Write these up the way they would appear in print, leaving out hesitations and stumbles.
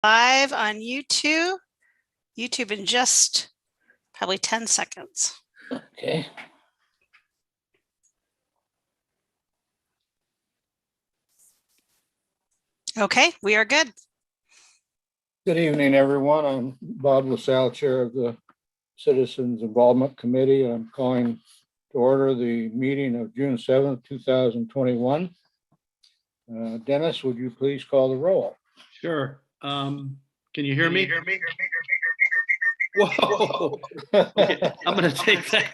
live on YouTube. YouTube in just probably 10 seconds. Okay. Okay, we are good. Good evening, everyone. I'm Bob LaSalle, Chair of the Citizens Involvement Committee. I'm calling to order the meeting of June 7th, 2021. Dennis, would you please call the roll? Sure. Can you hear me? Whoa. Okay, I'm going to take that.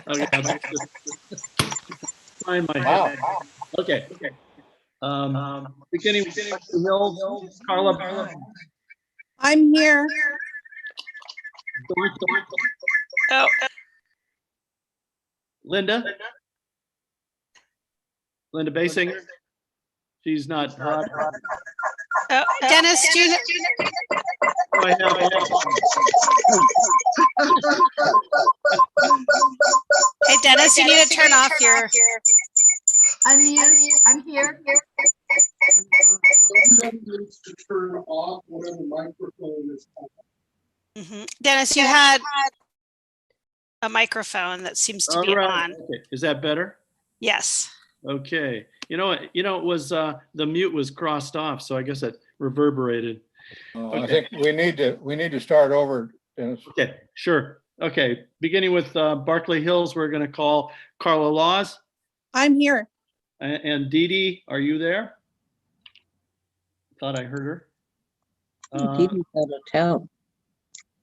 Okay. Find my head. Okay. Beginning with Hills, Carla. I'm here. Oh, Linda Basinger. She's not. oh, Dennis, do you Hey, Dennis, you need to turn off your. I'm here. Dennis, you had a microphone that seems to be on. Okay. Is that better? Yes. Okay. You know, it was the mute was crossed off, so I guess it reverberated. I think we need to start over, Dennis. Okay, sure. Okay, beginning with Berkeley Hills, we're going to call Carla Laws. I'm here. And Dee Dee, are you there? Thought I heard her. Dee Dee's out of town.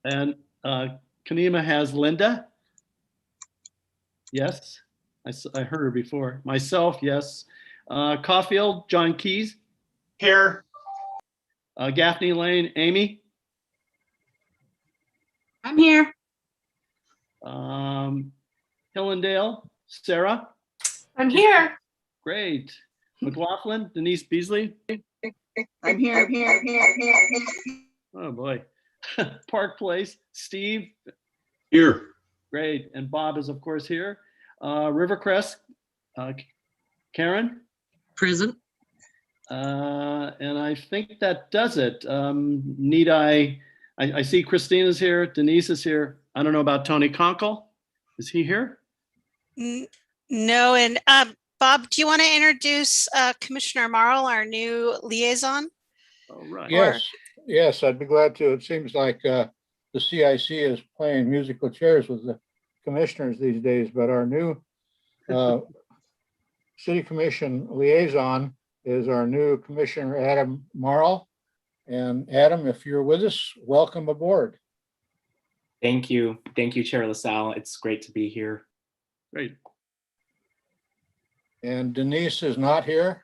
And Kanima has Linda. Yes, I heard her before. Myself, yes. Caulfield, John Keys. Here. Gaffney Lane, Amy. I'm here. Hillendale, Sarah. I'm here. Great. McLaughlin, Denise Beasley. I'm here. Oh boy. Park Place, Steve. Here. Great. And Bob is of course here. Rivercrest, Karen. Present. And I think that does it. Need I see Christina's here, Denise is here. I don't know about Tony Conkle. Is he here? No, and Bob, do you want to introduce Commissioner Marl, our new liaison? All right. Yes, I'd be glad to. It seems like the CIC is playing musical chairs with the commissioners these days, but our new City Commission liaison is our new Commissioner Adam Marl. And Adam, if you're with us, welcome aboard. Thank you, Chair LaSalle. It's great to be here. Great. And Denise is not here.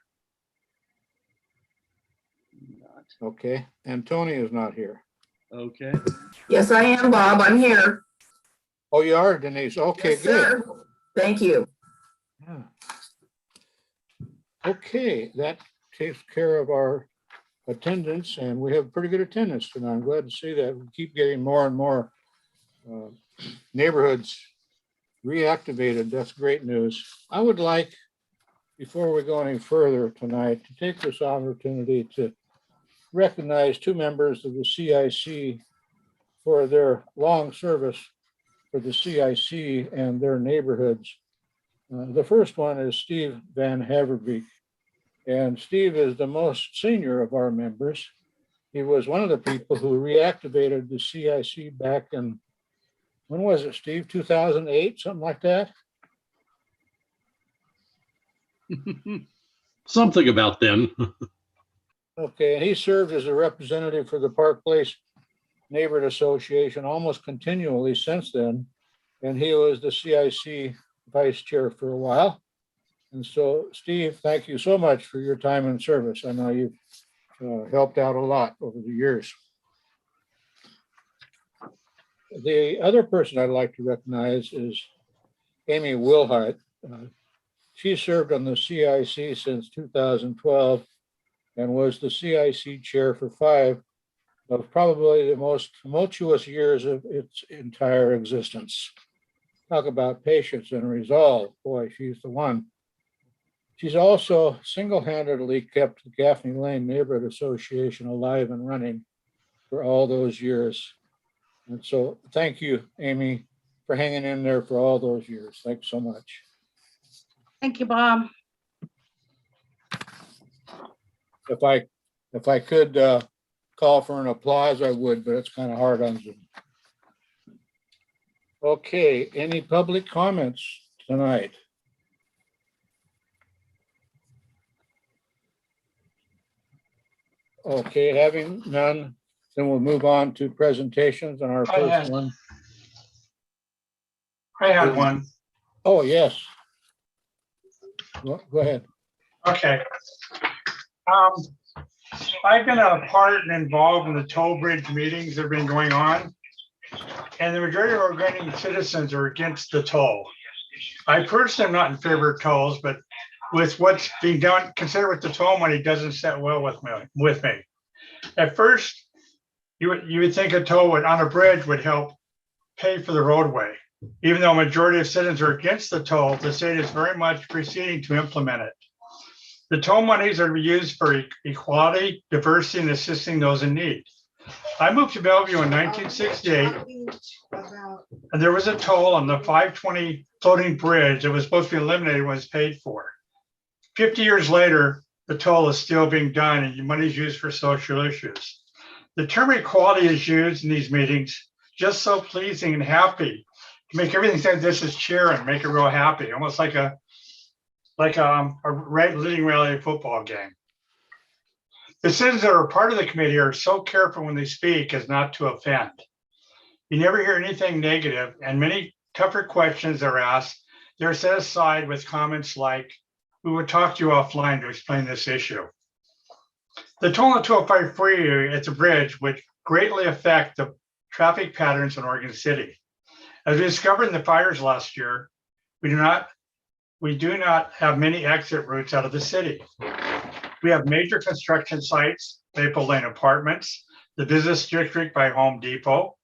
Not. Okay. And Tony is not here. Okay. Yes, I am, Bob. I'm here. Oh, you are, Denise. Okay, Yes, good. sir. Thank you. Yeah. Okay, that takes care of our attendance, and we have pretty good attendance tonight. I'm glad to see that. We keep getting more and more neighborhoods reactivated. That's great news. I would like, before we go any further tonight, to take this opportunity to recognize two members of the CIC for their long service for the CIC and their neighborhoods. The first one is Steve Van Haverbeek. And Steve is the most senior of our members. He was one of the people who reactivated the CIC back in, when was it, Steve? 2008, something like that? Something about then. Okay, and he served as a representative for the Park Place Neighborhood Association almost continually since then. And he was the CIC vice chair for a while. And so, Steve, thank you so much for your time and service. I know you've helped out a lot over the years. The other person I'd like to recognize is Amy Wilhite. She served on the CIC since 2012 and was the CIC chair for 5 of probably the most tumultuous years of its entire existence. Talk about patience and resolve. Boy, she's the one. She's also single-handedly kept the Gaffney Lane Neighborhood Association alive and running for all those years. And so thank you, Amy, for hanging in there for all those years. Thanks so much. Thank you, Bob. If I could call for an applause, I would, but it's kind of hard on Zoom. Okay, any public comments tonight? Okay, having none, then we'll move on to presentations on our first one. I had one. Oh, yes. Go ahead. Okay. I've been a part and involved in the toll bridge meetings that have been going on. And the majority of Oregonian citizens are against the toll. I personally am not in favor of tolls, but with what's being done, consider with the toll money doesn't set well with me. At first, you would think a toll on a bridge would help pay for the roadway. Even though a majority of citizens are against the toll, the state is very much proceeding to implement it. The toll monies are used for equality, diversity, and assisting those in need. I moved to Bellevue in 1968, and there was a toll on the 520 floating bridge that was supposed to be eliminated when it was paid for. 50 years later, the toll is still being done and money is used for social issues. The term equality is used in these meetings just so pleasing and happy to make everything say this is cheering, make it real happy, almost like a leading rally football game. The citizens that are part of the committee are so careful when they speak as not to offend. You never hear anything negative, and many tougher questions are asked. They're set aside with comments like, "We will talk to you offline to explain this issue." The toll on the 205 freeway at the bridge would greatly affect the traffic patterns in Oregon City. As we discovered in the fires last year, we do not have many exit routes out of the city. We have major construction sites, Maple Lane Apartments, the business district by Home Depot,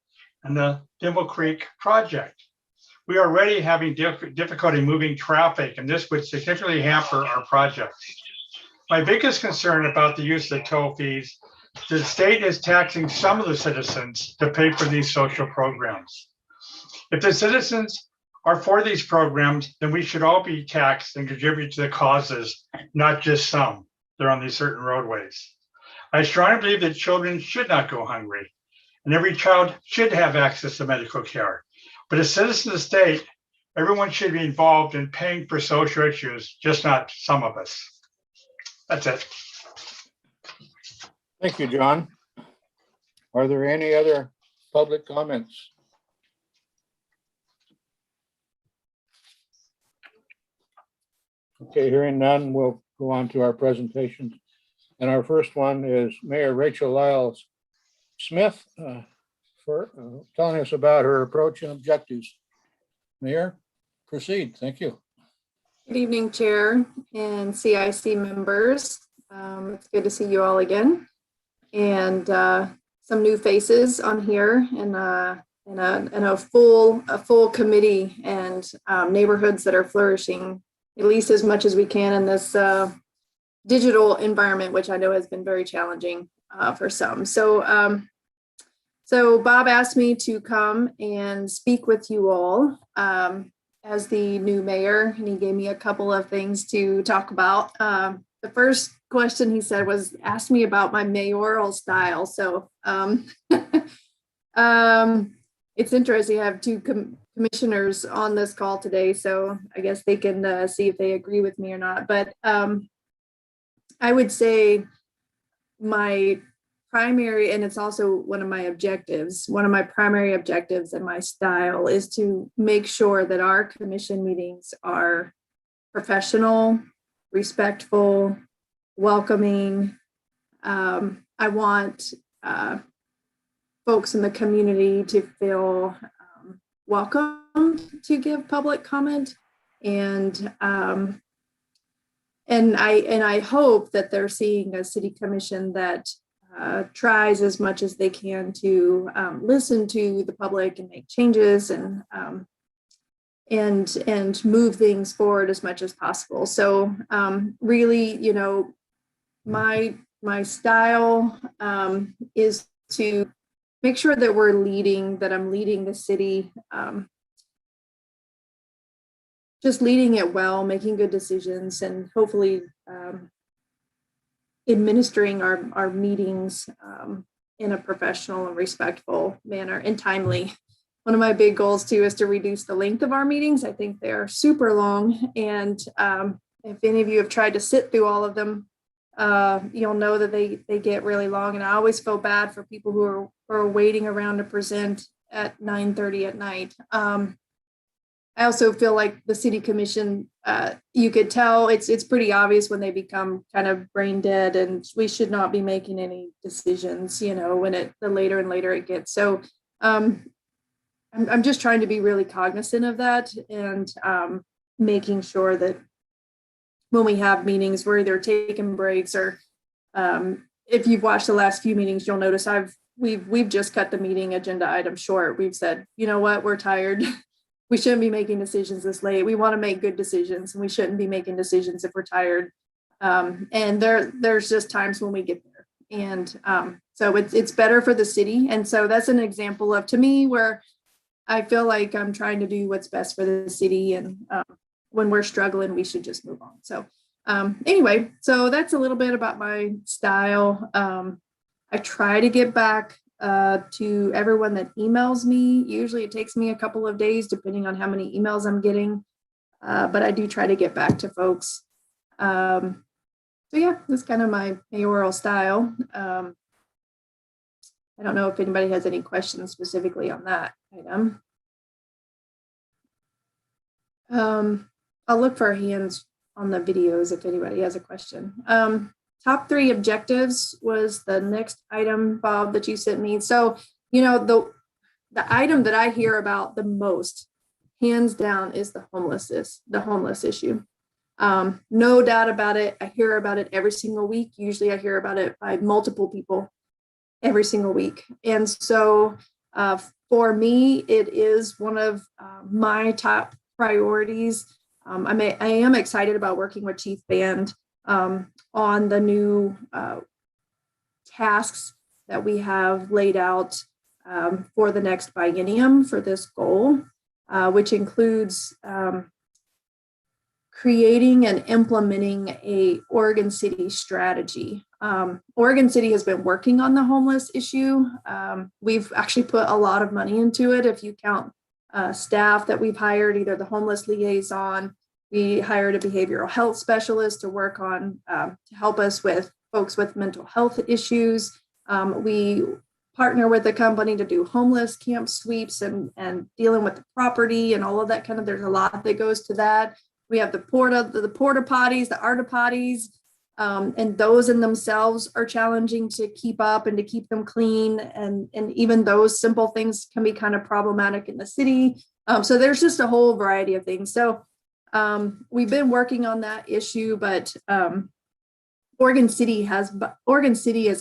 and the Dimble Creek project. We are already having difficulty moving traffic, and this would significantly hamper our projects. My biggest concern about the use of the toll fees, the state is taxing some of the citizens to pay for these social programs. If the citizens are for these programs, then we should all be taxed and contribute to the causes, not just some. They're on these certain roadways. I strongly believe that children should not go hungry, and every child should have access to medical care. But as citizens of the state, everyone should be involved in paying for social issues, just not some of us. That's it. Thank you, John. Are there any other public comments? Okay, hearing none, we'll go on to our presentations. And our first one is Mayor Rachel Lyles Smith for telling us about her approach and objectives. Mayor, proceed. Thank you. Good evening, Chair and CIC members. It's good to see you all again. And some new faces on here and a full committee and neighborhoods that are flourishing at least as much as we can in this digital environment, which I know has been very challenging for some. So Bob asked me to come and speak with you all as the new mayor, and he gave me a couple of things to talk about. The first question he said was, ask me about my mayoral style. So it's interesting. I have two commissioners on this call today, so I guess they can see if they agree with me or not. But I would say my primary, and it's also one of my objectives, one of my primary objectives and my style is to make sure that our commission meetings are professional, respectful, welcoming. I want folks in the community to feel welcome to give public comment, and I hope that they're seeing a city commission that tries as much as they can to listen to the public and make changes, and and move things forward as much as possible. So really, you know, my style is to make sure that that I'm leading the city, just leading it well, making good decisions, and hopefully administering our meetings in a professional and respectful manner and timely. One of my big goals too is to reduce the length of our meetings. I think they're super long, and if any of you have tried to sit through all of them, you'll know that they get really long. And I always feel bad for people who are waiting around to present at 9:30 at night. I also feel like the city commission, you could tell it's pretty obvious when they become kind of brain dead, and we should not be making any decisions, you know, when the later and later it gets. So I'm just trying to be really cognizant of that, and making sure that when we have meetings, we're either taking breaks or if you've watched the last few meetings, you'll notice we've just cut the meeting agenda item short. We've said, you know what, we're tired. We shouldn't be making decisions this late. We want to make good decisions, and we shouldn't be making decisions if we're tired. And there's just times when we get there. And so it's better for the city. And so that's an example of, to me, where I feel like I'm trying to do what's best for the city. And when we're struggling, we should just move on. So anyway, so that's a little bit about my style. I try to get back to everyone that emails me. Usually it takes me a couple of days, depending on how many emails I'm getting. But I do try to get back to folks. So yeah, that's kind of my mayoral style. I don't know if anybody has any questions specifically on that item. I'll look for hands on the videos if anybody has a question. Top 3 objectives was the next item, Bob, that you sent me. So, you know, the item that I hear about the most, hands down, is the homeless issue. No doubt about it. I hear about it every single week. Usually I hear about it by multiple people every single week. And so for me, it is one of my top priorities. I am excited about working with Chief Band on the new tasks that we have laid out for the next biennium for this goal, which includes creating and implementing a Oregon City strategy. Oregon City has been working on the homeless issue. We've actually put a lot of money into it. If you count staff that we've hired, either the homeless liaison, we hired a behavioral health specialist to work on, to help us with folks with mental health issues. We partner with a company to do homeless camp sweeps and dealing with the property and all of that kind of, there's a lot that goes to that. We have the porta potties, the arta potties, and those in themselves are challenging to keep up and to keep them clean. And even those simple things can be kind of problematic in the city. So there's just a whole variety of things. So we've been working on that issue, but Oregon City as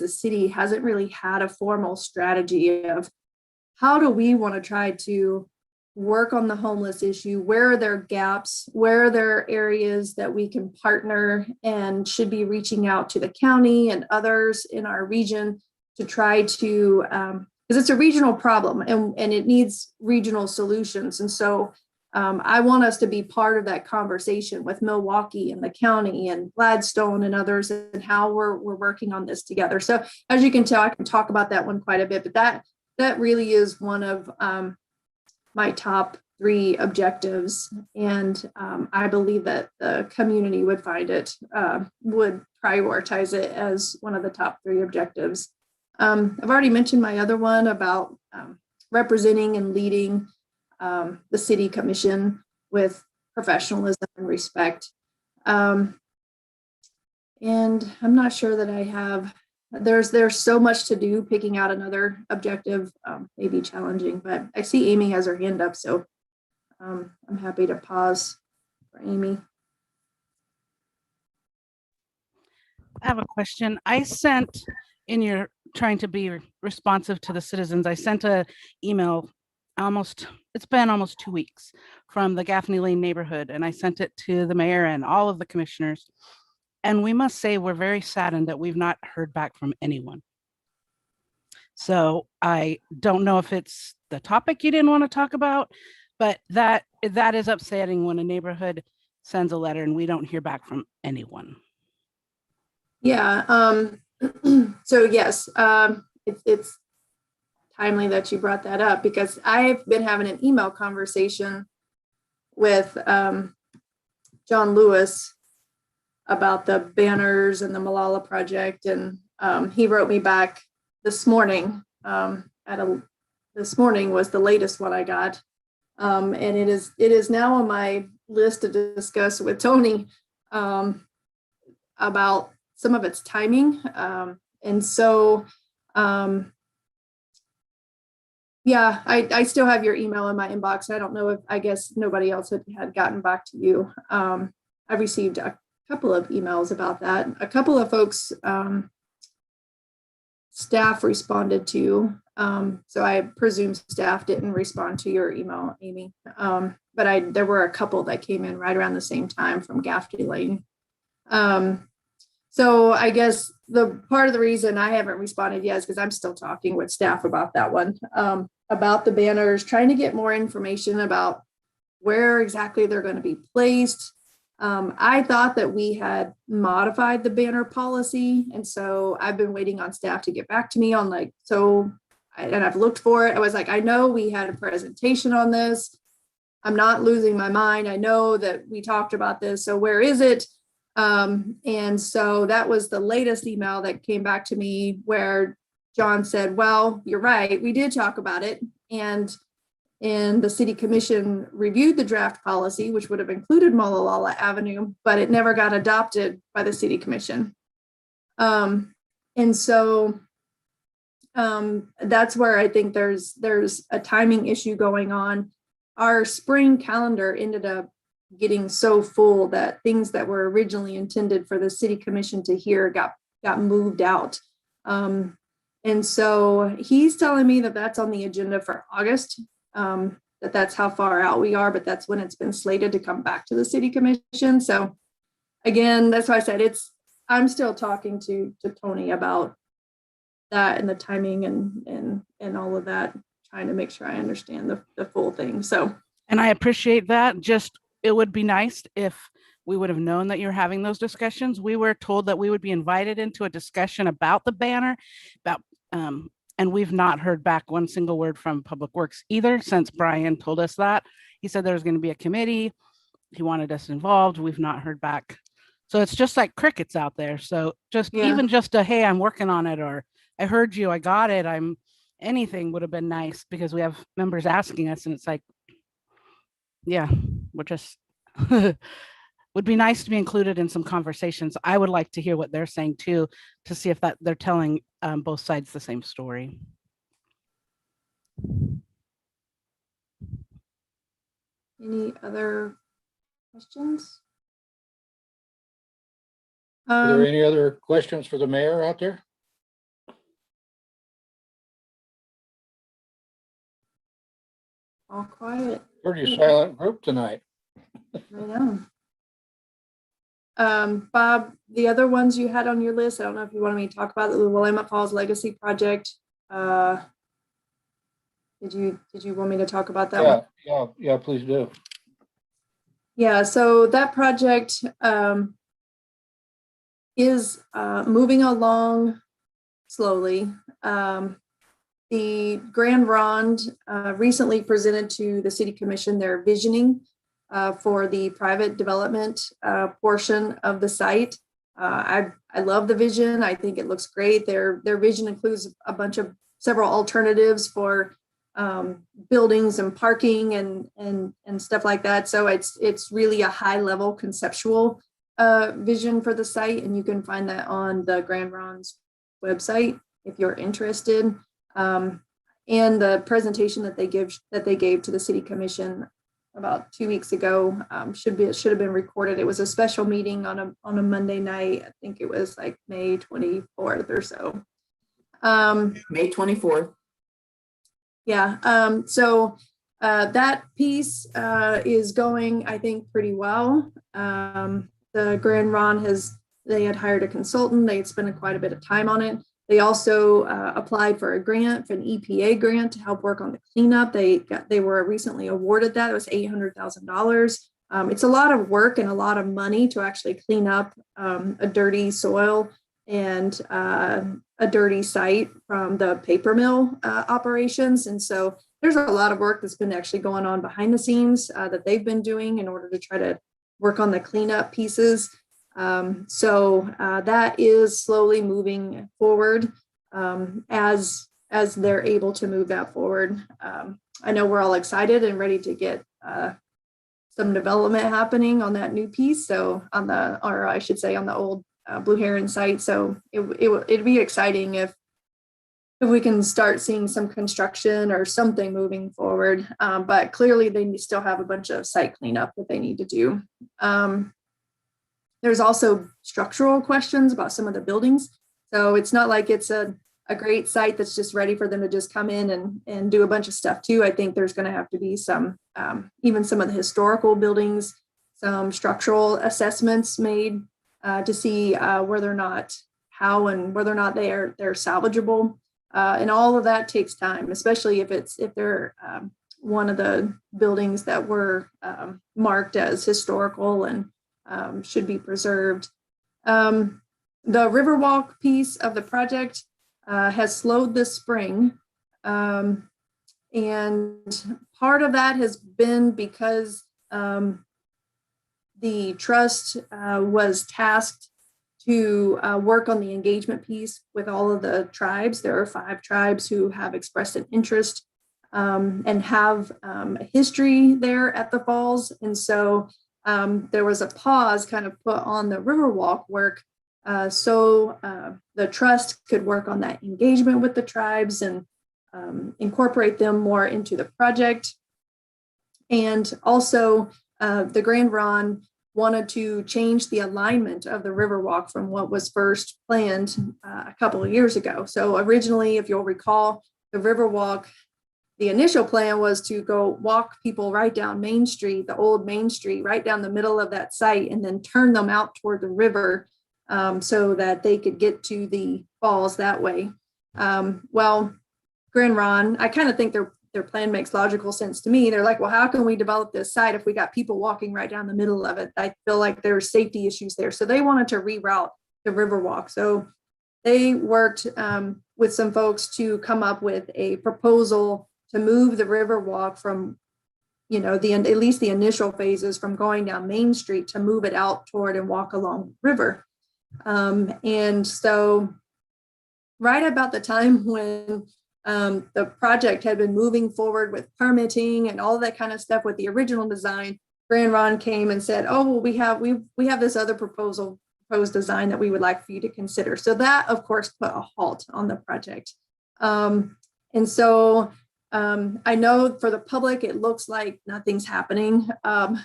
a city hasn't really had a formal strategy of how do we want to try to work on the homeless issue. Where are there gaps? Where are there areas that we can partner and should be reaching out to the county and others in our region to try to, because it's a regional problem and it needs regional solutions. And so I want us to be part of that conversation with Milwaukee and the county and Gladstone and others, and how we're working on this together. So as you can tell, I can talk about that one quite a bit, but that really is one of my top 3 objectives. And I believe that the community would would prioritize it as one of the top 3 objectives. I've already mentioned my other one about representing and leading the city commission with professionalism and respect. And I'm not sure that I have, there's so much to do. Picking out another objective may be challenging, but I see Amy has her hand up, so I'm happy to pause for Amy. I have a question. I sent, in your trying to be responsive to the citizens, I sent an email it's been almost 2 weeks from the Gaffney Lane neighborhood, and I sent it to the mayor and all of the commissioners. And we must say we're very saddened that we've not heard back from anyone. So I don't know if it's the topic you didn't want to talk about, but that is upsetting when a neighborhood sends a letter and we don't hear back from anyone. Yeah. So yes, it's timely that you brought that up because I've been having an email conversation with John Lewis about the banners and the Malala project, and he wrote me back this morning. This morning was the latest one I got, and it is now on my list to discuss with Tony about some of its timing, and so yeah, I still have your email in my inbox. I don't know if, I guess nobody else had gotten back to you. I received a couple of emails about that. A couple of folks staff responded to, so I presume staff didn't respond to your email, Amy. But there were a couple that came in right around the same time from Gaffney Lane. So I guess the part of the reason I haven't responded yet is because I'm still talking with staff about that one, about the banners, trying to get more information about where exactly they're going to be placed. I thought that we had modified the banner policy, and so I've been waiting on staff to get back to me on and I've looked for it. I was like, I know we had a presentation on this. I'm not losing my mind. I know that we talked about this. So where is it? And so that was the latest email that came back to me where John said, well, you're right, we did talk about it. And the city commission reviewed the draft policy, which would have included Malala Avenue, but it never got adopted by the city commission. And so that's where I think there's a timing issue going on. Our spring calendar ended up getting so full that things that were originally intended for the city commission to hear got moved out. And so he's telling me that that's on the agenda for August, that's how far out we are, but that's when it's been slated to come back to the city commission. So again, that's why I said I'm still talking to Tony about that and the timing and all of that, trying to make sure I understand the full thing. So, and I appreciate that. Just, it would be nice if we would have known that you're having those discussions. We were told that we would be invited into a discussion about the banner, and we've not heard back one single word from Public Works either since Brian told us that. He said there was going to be a committee. He wanted us involved. We've not heard back. So it's just like crickets out there. So even just a, hey, I'm working on it, or I heard you, I got it, anything would have been nice, because we have members asking us, and it's like, yeah, we're just would be nice to be included in some conversations. I would like to hear what they're saying too, to see if that they're telling both sides the same story. any other questions? Are there any other questions for the mayor out there? All quiet. Pretty silent group tonight. I know. Bob, the other ones you had on your list, I don't know if you wanted me to talk about the Willamette Falls Legacy Project. Did you want me to talk about that one? Yeah, please do. Yeah, so that project is moving along slowly. The Grand Ronde recently presented to the City Commission their visioning for the private development portion of the site. I love the vision. I think it looks great. Their vision includes several alternatives for buildings and parking and stuff like that. So it's really a high level conceptual vision for the site, and you can find that on the Grand Ronde's website if you're interested. And the presentation that they gave to the City Commission about 2 weeks ago should have been recorded. It was a special meeting on a Monday night. I think it was like May 24th or so. May 24th. Yeah, so that piece is going, I think, pretty well. The Grand Ron they had hired a consultant. They had spent quite a bit of time on it. They also applied for a grant, for an EPA grant to help work on the cleanup. They were recently awarded that. It was $800,000. It's a lot of work and a lot of money to actually clean up a dirty soil and a dirty site from the paper mill operations. And so there's a lot of work that's been actually going on behind the scenes that they've been doing in order to try to work on the cleanup pieces. So that is slowly moving forward as they're able to move that forward. I know we're all excited and ready to get some development happening on that new piece. So on the old Blue Heron site. So it'd be exciting if we can start seeing some construction or something moving forward. But clearly they still have a bunch of site cleanup that they need to do. There's also structural questions about some of the buildings. So it's not like it's a great site that's just ready for them to just come in and do a bunch of stuff too. I think there's going to have to be some, even some of the historical buildings, some structural assessments made to see whether or not they're salvageable. And all of that takes time, especially if they're one of the buildings that were marked as historical and should be preserved. The Riverwalk piece of the project has slowed this spring. And part of that has been because the trust was tasked to work on the engagement piece with all of the tribes. There are 5 tribes who have expressed an interest and have a history there at the falls. And so there was a pause kind of put on the Riverwalk work so the trust could work on that engagement with the tribes and incorporate them more into the project. And also the Grand Ron wanted to change the alignment of the Riverwalk from what was first planned a couple of years ago. So originally, if you'll recall, the Riverwalk, the initial plan was to go walk people right down Main Street, the old Main Street, right down the middle of that site, and then turn them out toward the river so that they could get to the falls that way. Well, Grand Ron, I kind of think their plan makes logical sense to me. They're like, well, how can we develop this site if we got people walking right down the middle of it? I feel like there's safety issues there. So they wanted to reroute the Riverwalk. So they worked with some folks to come up with a proposal to move the Riverwalk from, at least the initial phases, from going down Main Street to move it out toward and walk along the river. And so right about the time when the project had been moving forward with permitting and all that kind of stuff with the original design, Grand Ron came and said, oh, well, we have this other proposed design that we would like for you to consider. So that, of course, put a halt on the project. And so I know for the public, it looks like nothing's happening,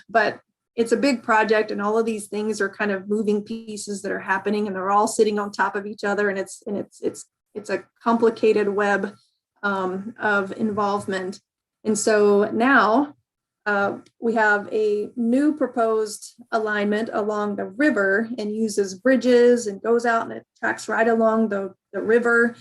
but it's a big project and all of these things are kind of moving pieces that are happening and they're all sitting on top of each other. And it's a complicated web of involvement. And so now we have a new proposed alignment along the river and uses bridges and goes out and it tracks right along the river.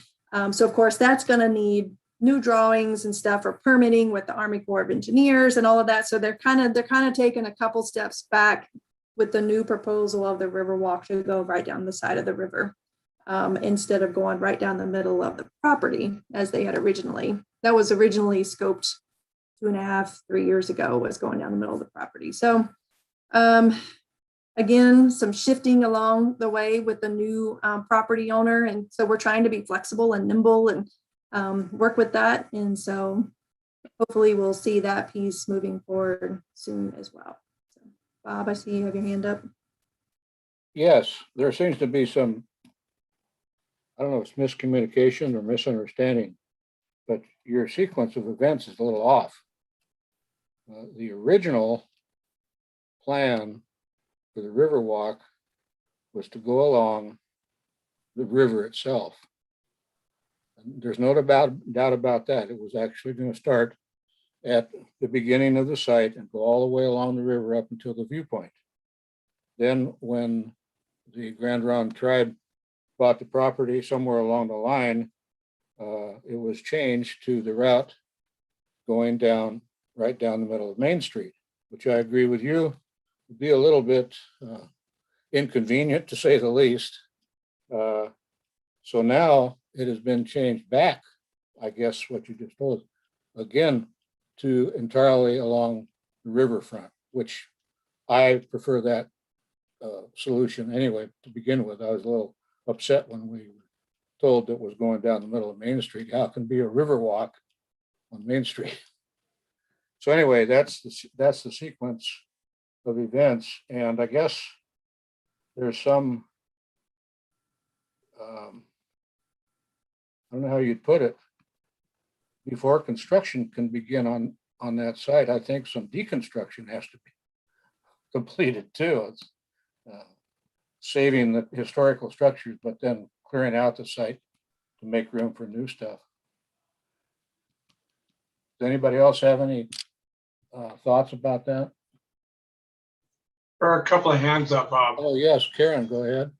So of course that's going to need new drawings and stuff for permitting with the Army Corps of Engineers and all of that. So they're kind of taking a couple steps back with the new proposal of the Riverwalk to go right down the side of the river instead of going right down the middle of the property as they had originally. That was originally scoped 2.5, 3 years ago, was going down the middle of the property. So again, some shifting along the way with the new property owner. And so we're trying to be flexible and nimble and work with that. And so hopefully we'll see that piece moving forward soon as well. So, Bob, I see you have your hand up. Yes, there seems to be some, I don't know if it's miscommunication or misunderstanding, but your sequence of events is a little off. The original plan for the Riverwalk was to go along the river itself. And There's no doubt about that. It was actually going to start at the beginning of the site and go all the way along the river up until the viewpoint. Then when the Grand Ronde tribe bought the property somewhere along the line, it was changed to the route going down, right down the middle of Main Street, which I agree with you, would be a little bit inconvenient to say the least. So now it has been changed back, I guess what you just told, again, to entirely along the riverfront, which I prefer that solution anyway to begin with. I was a little upset when we were told that was going down the middle of Main Street. How can be a river walk on Main Street? So anyway, that's the sequence of events. And I guess there's some, I don't know how you'd put it, before construction can begin on that site, I think some deconstruction has to be completed too. It's saving the historical structures, but then clearing out the site to make room for new stuff. Does anybody else have any thoughts about that? There are a couple of hands up, Bob. Oh, yes, Karen, go ahead.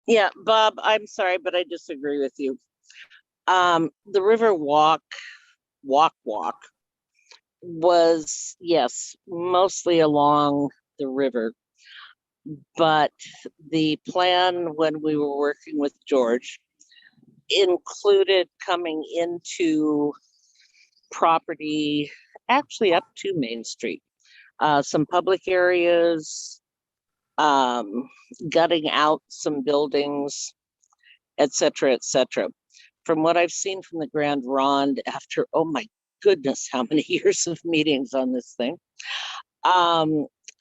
Yeah, Bob, I'm sorry, but I disagree with you. The river walk was, yes, mostly along the river. But the plan when we were working with George included coming into property, actually up to Main Street, some public areas, gutting out some buildings, et cetera, et cetera. From what I've seen from the Grand Ronde after, oh my goodness, how many years of meetings on this thing,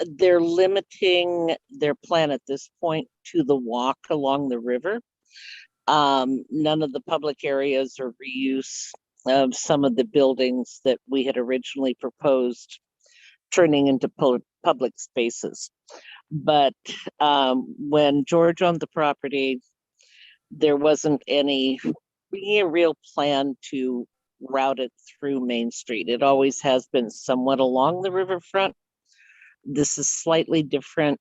they're limiting their plan at this point to the walk along the river. None of the public areas or reuse of some of the buildings that we had originally proposed turning into public spaces. But when George owned the property, there wasn't any real plan to route it through Main Street. It always has been somewhat along the riverfront. This is slightly different,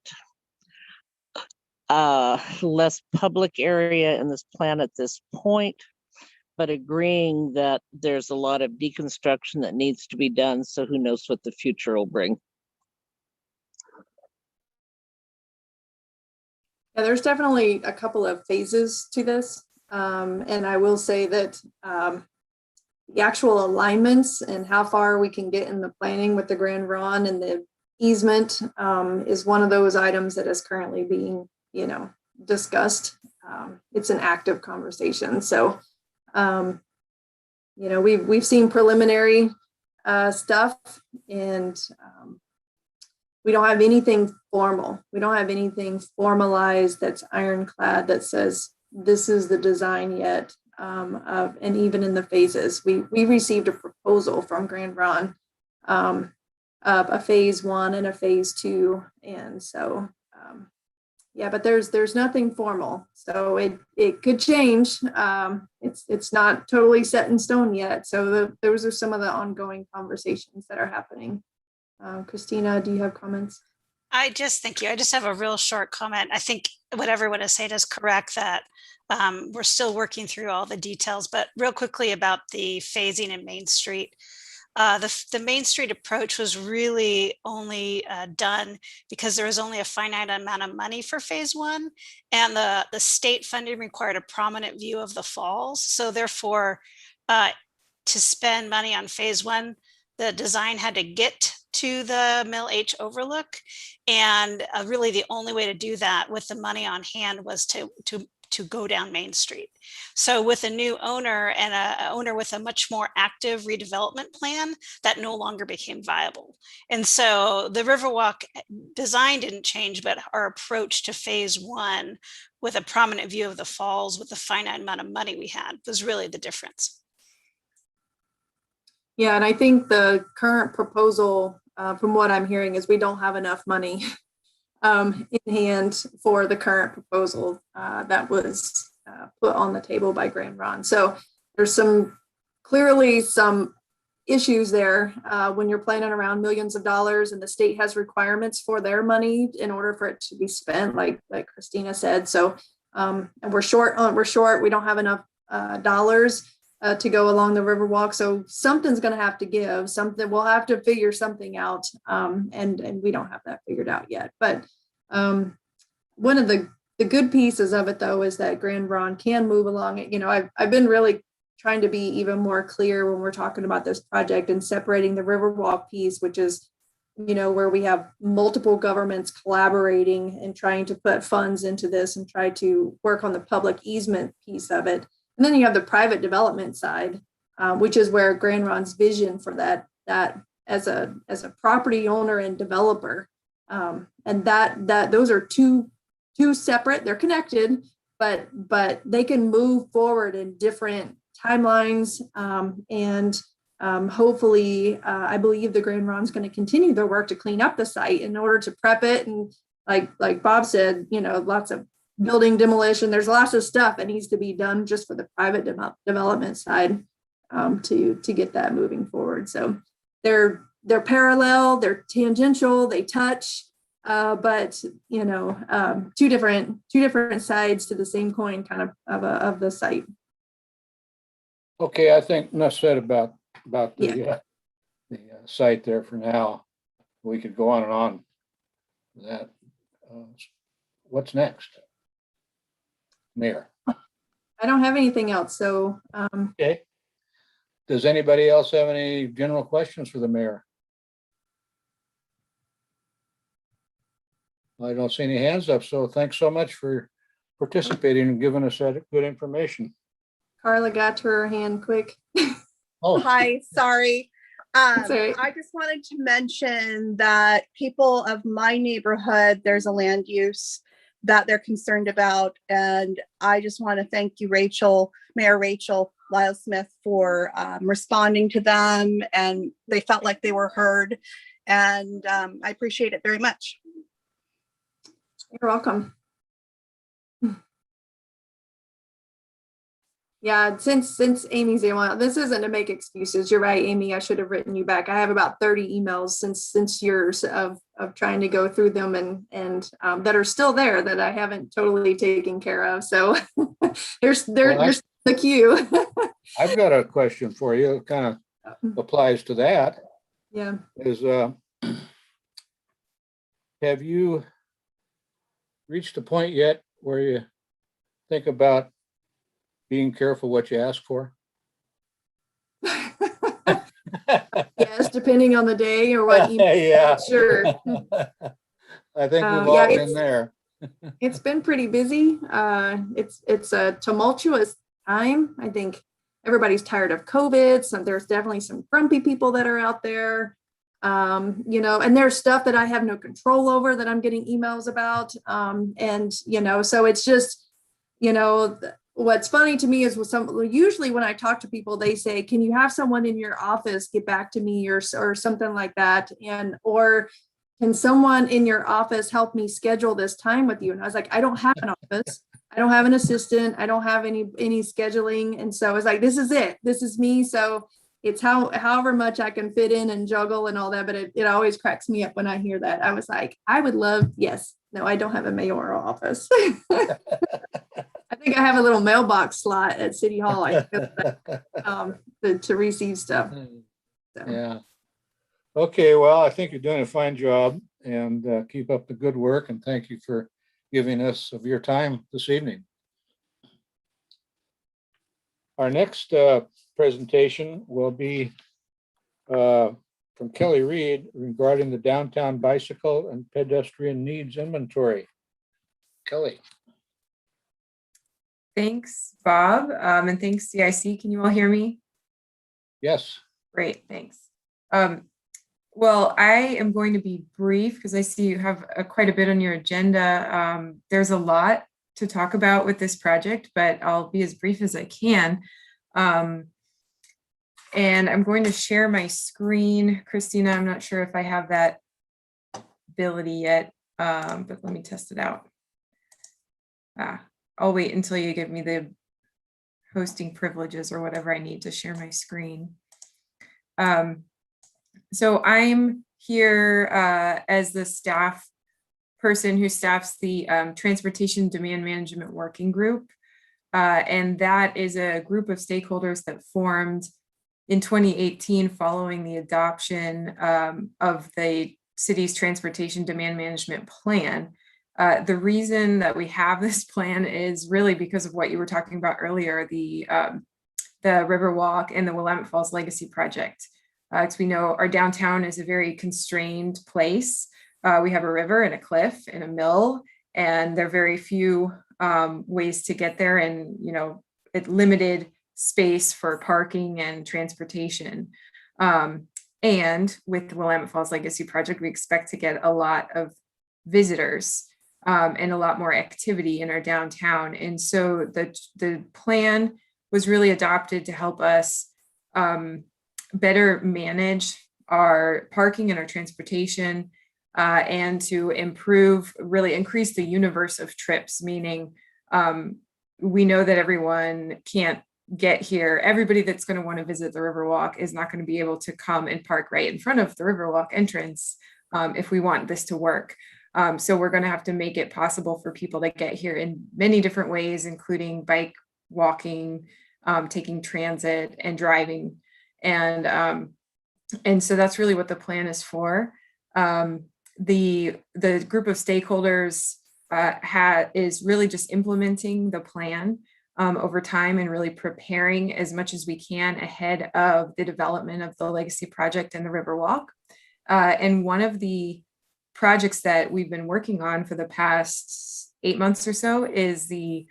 less public area in this plan at this point, but agreeing that there's a lot of deconstruction that needs to be done. So who knows what the future will bring. Yeah, there's definitely a couple of phases to this. And I will say that the actual alignments and how far we can get in the planning with the Grand Ronde and the easement is one of those items that is currently being, discussed. It's an active conversation. So, we've seen preliminary stuff, and we don't have anything formal. We don't have anything formalized that's ironclad that says this is the design yet. And even in the phases, we received a proposal from Grand Ronde of a phase 1 and a phase 2, and so yeah, but there's nothing formal, so it could change. It's not totally set in stone yet. So those are some of the ongoing conversations that are happening. Christina, do you have comments? Thank you. I just have a real short comment. I think what everyone is saying is correct, that we're still working through all the details, but real quickly about the phasing in Main Street. The Main Street approach was really only done because there was only a finite amount of money for phase 1, and the state funding required a prominent view of the falls. So therefore, to spend money on phase 1, the design had to get to the Mill H overlook, and really the only way to do that with the money on hand was to go down Main Street. So with a new owner and an owner with a much more active redevelopment plan, that no longer became viable. And so the Riverwalk design didn't change, but our approach to phase 1 with a prominent view of the falls with the finite amount of money we had was really the difference. Yeah, and I think the current proposal, from what I'm hearing, is we don't have enough money in hand for the current proposal that was put on the table by Grand Ron. So there's clearly some issues there when you're planning around millions of dollars and the state has requirements for their money in order for it to be spent, like Christina said. So and we're short. We don't have enough dollars to go along the Riverwalk. So something's going to have to give. We'll have to figure something out, and we don't have that figured out yet. But one of the good pieces of it, though, is that Grand Ron can move along. You know, I've been really trying to be even more clear when we're talking about this project and separating the Riverwalk piece, which is, you know, where we have multiple governments collaborating and trying to put funds into this and try to work on the public easement piece of it. And then you have the private development side, which is where Grand Ron's vision for that as a property owner and developer, and that those are two separate. They're connected, but they can move forward in different timelines, and hopefully, I believe the Grand Ron's going to continue their work to clean up the site in order to prep it. And like Bob said, you know, lots of building demolition. There's lots of stuff that needs to be done just for the private development side to get that moving forward. So they're parallel, they're tangential, they touch, but you know, two different sides to the same coin, kind of the site. Okay, I think enough said about the site there for now. We could go on and on with that. What's next, Mayor? I don't have anything else. So Okay. Does anybody else have any general questions for the mayor? I don't see any hands up, so thanks so much for participating and giving us that good information. Carla got to her hand quick. Oh, Hi, sorry. That's all right. I just wanted to mention that people of my neighborhood, there's a land use that they're concerned about. And I just want to thank you, Mayor Rachel Lyle Smith, for responding to them. And they felt like they were heard. And I appreciate it very much. You're welcome. Yeah, since Amy's the one, this isn't to make excuses. You're right, Amy. I should have written you back. I have about 30 emails since yours of trying to go through them and that are still there that I haven't totally taken care of. So there's the queue. I've got a question for you. It kind of applies to that. Yeah. Is have you reached a point yet where you think about being careful what you ask for? Yes, depending on the day or what. Yeah, sure. I think we've all been there. It's been pretty busy. It's a tumultuous time. I think everybody's tired of COVID. So there's definitely some grumpy people that are out there. You know, and there's stuff that I have no control over that I'm getting emails about. And, you know, so it's just, you know, what's funny to me is usually when I talk to people, they say, can you have someone in your office get back to me or something like that? Or can someone in your office help me schedule this time with you? And I was like, I don't have an office. I don't have an assistant. I don't have any scheduling. And so it's like, this is it. This is me. So it's however much I can fit in and juggle and all that. But it always cracks me up when I hear that. I was like, I would love, yes. No, I don't have a mayoral office. I think I have a little mailbox slot at City Hall to receive stuff. So. Yeah. Okay, well, I think you're doing a fine job and keep up the good work. And thank you for giving us of your time this evening. Our next presentation will be from Kelly Reed regarding the downtown bicycle and pedestrian needs inventory. Kelly. Thanks, Bob, and thanks, CIC. Can you all hear me? Yes. Great, thanks. Well, I am going to be brief because I see you have quite a bit on your agenda. There's a lot to talk about with this project, but I'll be as brief as I can. And I'm going to share my screen. Christina, I'm not sure if I have that ability yet, but let me test it out. I'll wait until you give me the hosting privileges or whatever I need to share my screen. So I'm here as the staff person who staffs the Transportation Demand Management Working Group. And that is a group of stakeholders that formed in 2018 following the adoption of the city's Transportation Demand Management Plan. The reason that we have this plan is really because of what you were talking about earlier, the Riverwalk and the Willamette Falls Legacy Project. As we know, our downtown is a very constrained place. We have a river and a cliff and a mill, and there are very few ways to get there, and it limited space for parking and transportation. And with the Willamette Falls Legacy Project, we expect to get a lot of visitors and a lot more activity in our downtown. And so the plan was really adopted to help us better manage our parking and our transportation, and to really increase the universe of trips, meaning we know that everyone can't get here. Everybody that's going to want to visit the Riverwalk is not going to be able to come and park right in front of the Riverwalk entrance if we want this to work. So we're going to have to make it possible for people to get here in many different ways, including bike, walking, taking transit, and driving. And so that's really what the plan is for. The group of stakeholders is really just implementing the plan over time and really preparing as much as we can ahead of the development of the Legacy Project and the Riverwalk. And one of the projects that we've been working on for the past 8 months or so is the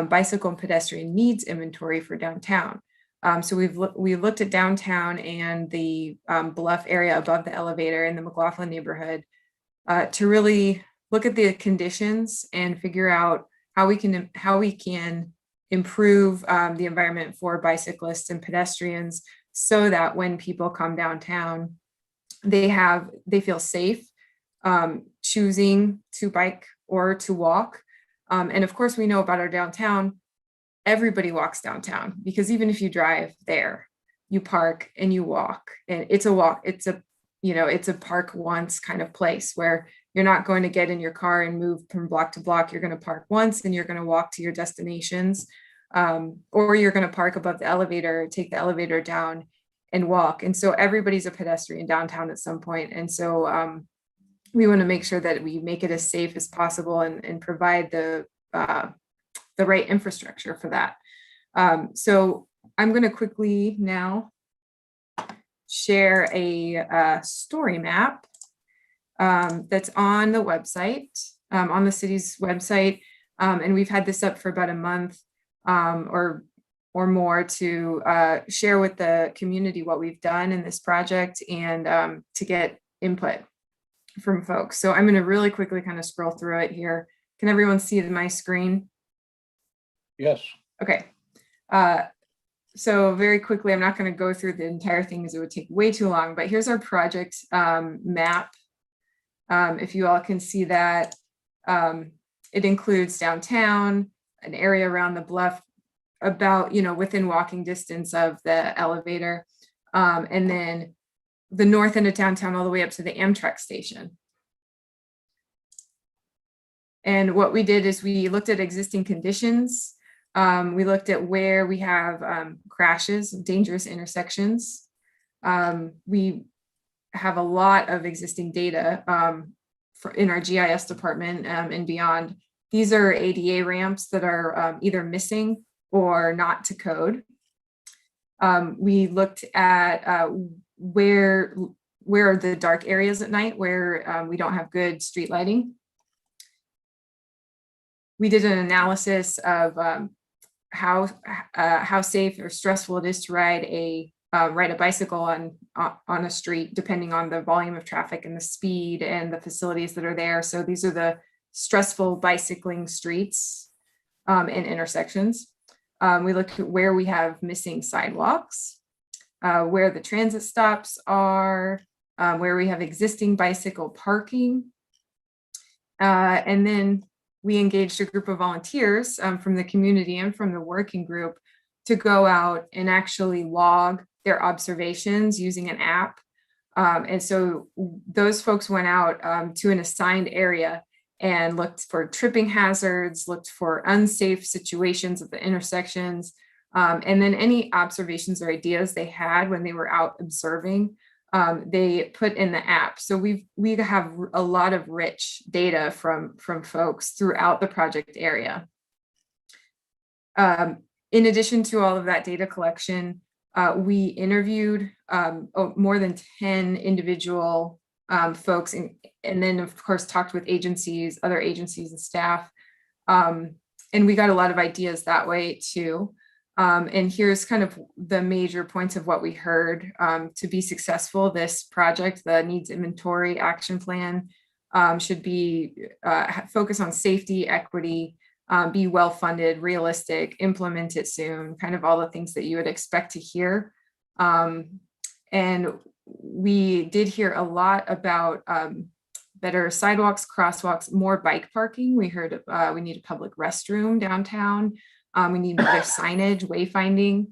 bicycle and pedestrian needs inventory for downtown. So we looked at downtown and the bluff area above the elevator in the McLaughlin neighborhood to really look at the conditions and figure out how we can improve the environment for bicyclists and pedestrians, so that when people come downtown, they feel safe choosing to bike or to walk. And of course, we know about our downtown. Everybody walks downtown, because even if you drive there, you park and you walk, and it's a walk. It's a park once kind of place where you're not going to get in your car and move from block to block. You're going to park once and you're going to walk to your destinations, or you're going to park above the elevator, take the elevator down and walk. And so everybody's a pedestrian downtown at some point. And so we want to make sure that we make it as safe as possible and provide the right infrastructure for that. So I'm going to quickly now share a story map that's on the website, on the city's website. And we've had this up for about a month or more to share with the community what we've done in this project and to get input from folks. So I'm going to really quickly kind of scroll through it here. Can everyone see my screen? Yes. Okay. So very quickly, I'm not going to go through the entire thing because it would take way too long, but here's our project map. If you all can see that, it includes downtown, an area around the bluff, about, within walking distance of the elevator, and then the north end of downtown all the way up to the Amtrak station. And what we did is we looked at existing conditions. We looked at where we have crashes, dangerous intersections. We have a lot of existing data in our GIS department and beyond. These are ADA ramps that are either missing or not to code. We looked at where are the dark areas at night where we don't have good street lighting. We did an analysis of how safe or stressful it is to ride a bicycle on a street, depending on the volume of traffic and the speed and the facilities that are there. So these are the stressful bicycling streets and intersections. We looked at where we have missing sidewalks, where the transit stops are, where we have existing bicycle parking. And then we engaged a group of volunteers from the community and from the working group to go out and actually log their observations using an app. And so those folks went out to an assigned area and looked for tripping hazards, looked for unsafe situations at the intersections, and then any observations or ideas they had when they were out observing, they put in the app. So we have a lot of rich data from folks throughout the project area. In addition to all of that data collection, we interviewed more than 10 individual folks, and then of course talked with agencies, other agencies and staff. And we got a lot of ideas that way too. And here's kind of the major points of what we heard. To be successful, this project, the needs inventory action plan, should be focus on safety, equity, be well-funded, realistic, implement it soon, kind of all the things that you would expect to hear. And we did hear a lot about better sidewalks, crosswalks, more bike parking. We heard we need a public restroom downtown. We need better signage, wayfinding.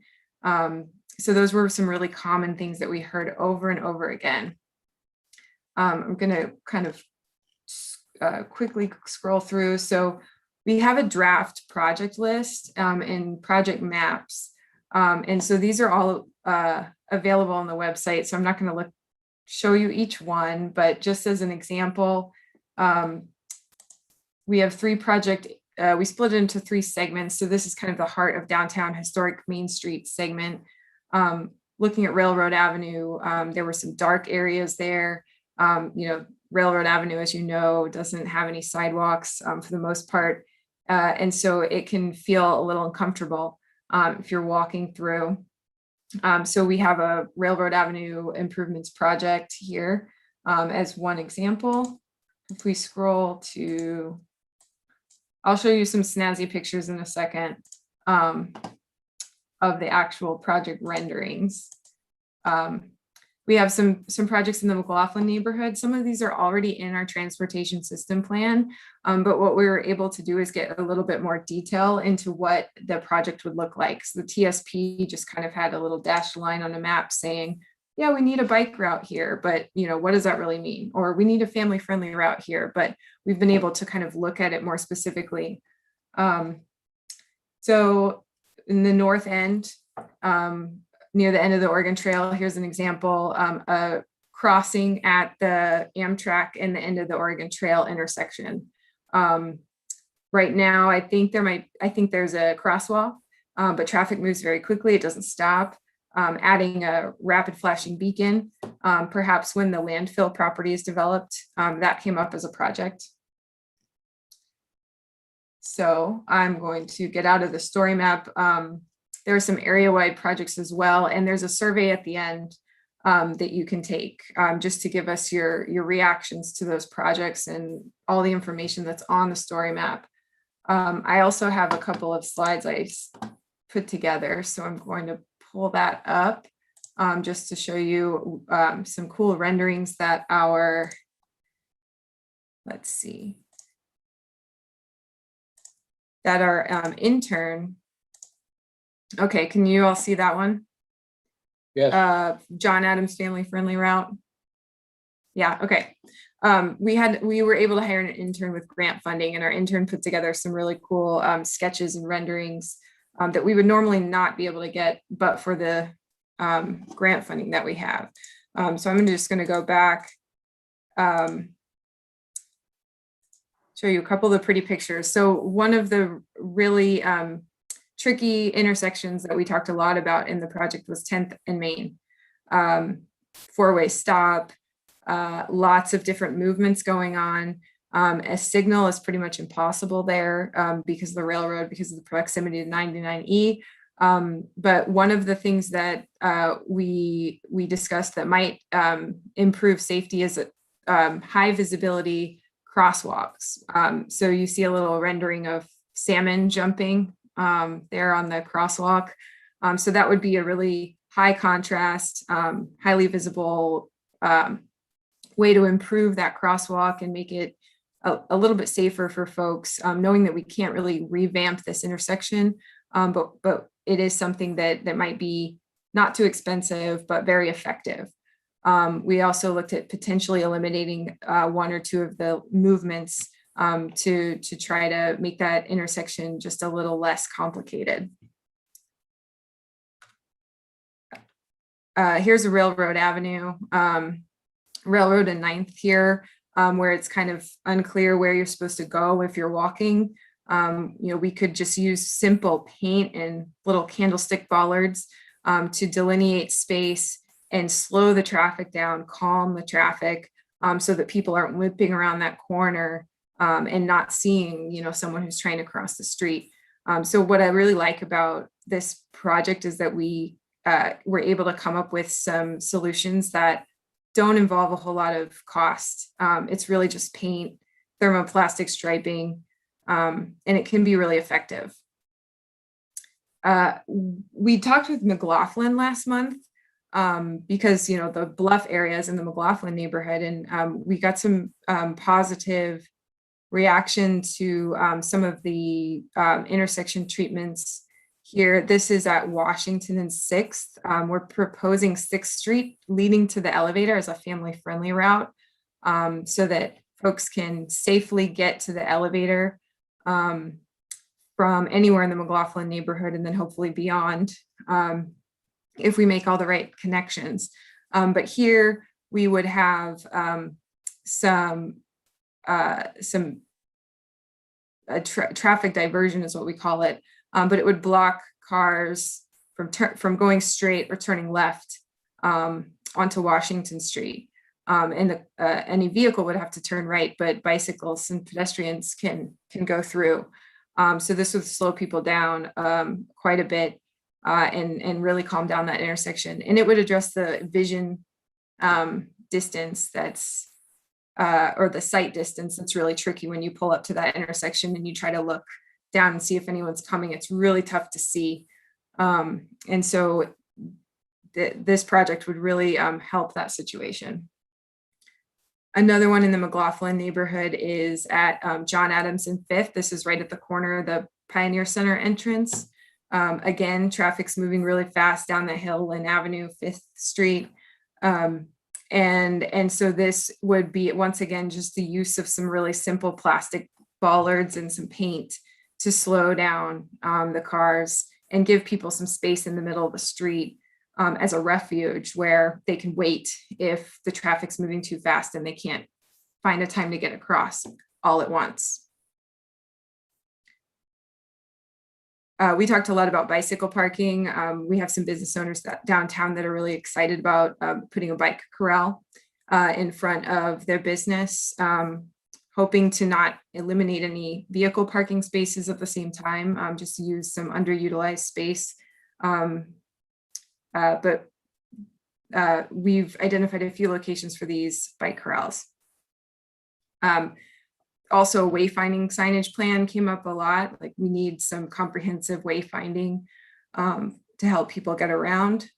So those were some really common things that we heard over and over again. I'm gonna kind of quickly scroll through. So we have a draft project list and project maps. And so these are all available on the website. So I'm not going to show you each one, but just as an example, we have we split it into 3 segments. So this is kind of the heart of downtown historic Main Street segment. Looking at Railroad Avenue, there were some dark areas there. Railroad Avenue, as you know, doesn't have any sidewalks for the most part. And so it can feel a little uncomfortable if you're walking through. So we have a Railroad Avenue improvements project here as one example. If we scroll to, I'll show you some snazzy pictures in a second of the actual project renderings. We have some projects in the McLaughlin neighborhood. Some of these are already in our transportation system plan, but what we were able to do is get a little bit more detail into what the project would look like. So the TSP just kind of had a little dashed line on a map saying, yeah, we need a bike route here, but what does that really mean? Or we need a family-friendly route here, but we've been able to kind of look at it more specifically. So in the north end, near the end of the Oregon Trail, here's an example, a crossing at the Amtrak and the end of the Oregon Trail intersection. Right now, I think there's a crosswalk, but traffic moves very quickly. It doesn't stop. Adding a rapid flashing beacon, perhaps when the landfill property is developed, that came up as a project. So I'm going to get out of the story map. There are some area-wide projects as well, and there's a survey at the end that you can take just to give us your reactions to those projects and all the information that's on the story map. I also have a couple of slides I put together, so I'm going to pull that up just to show you some cool renderings that our, that our intern. Okay, can you all see that one? Yes. John Adams family friendly route. Yeah, okay. We were able to hire an intern with grant funding, and our intern put together some really cool sketches and renderings that we would normally not be able to get, but for the grant funding that we have. So I'm just going to go back, show you a couple of the pretty pictures. So one of the really tricky intersections that we talked a lot about in the project was 10th and Main. 4-way stop, lots of different movements going on. A signal is pretty much impossible there because of the railroad, because of the proximity to 99E. But one of the things that we discussed that might improve safety is high visibility crosswalks. So you see a little rendering of salmon jumping there on the crosswalk. So that would be a really high contrast, highly visible way to improve that crosswalk and make it a little bit safer for folks, knowing that we can't really revamp this intersection, but it is something that might be not too expensive, but very effective. We also looked at potentially eliminating one or two of the movements to try to make that intersection just a little less complicated. Here's a Railroad Avenue, Railroad and 9th here, where it's kind of unclear where you're supposed to go if you're walking. We could just use simple paint and little candlestick bollards to delineate space and slow the traffic down, calm the traffic, so that people aren't whipping around that corner and not seeing, someone who's trying to cross the street. So what I really like about this project is that we were able to come up with some solutions that don't involve a whole lot of cost. It's really just paint, thermoplastic striping, and it can be really effective. We talked with McLaughlin last month because, the Bluff area is in the McLaughlin neighborhood, and we got some positive reaction to some of the intersection treatments here. This is at Washington and 6th. We're proposing 6th Street leading to the elevator as a family-friendly route, so that folks can safely get to the elevator from anywhere in the McLaughlin neighborhood, and then hopefully beyond, if we make all the right connections. But here we would have some traffic diversion is what we call it, but it would block cars from going straight or turning left onto Washington Street. And any vehicle would have to turn right, but bicycles and pedestrians can go through. So this would slow people down quite a bit and really calm down that intersection. And it would address the vision distance that's, or the sight distance that's really tricky when you pull up to that intersection and you try to look down and see if anyone's coming. It's really tough to see. And so this project would really help that situation. Another one in the McLaughlin neighborhood is at John Adams and 5th. This is right at the corner of the Pioneer Center entrance. Again, traffic's moving really fast down the hill, Lynn Avenue, 5th Street. And so this would be, once again, just the use of some really simple plastic bollards and some paint to slow down the cars and give people some space in the middle of the street as a refuge where they can wait if the traffic's moving too fast and they can't find a time to get across all at once. We talked a lot about bicycle parking. We have some business owners downtown that are really excited about putting a bike corral in front of their business, hoping to not eliminate any vehicle parking spaces at the same time, just use some underutilized space. But we've identified a few locations for these bike corrals. Also, wayfinding signage plan came up a lot. Like, we need some comprehensive wayfinding to help people get around.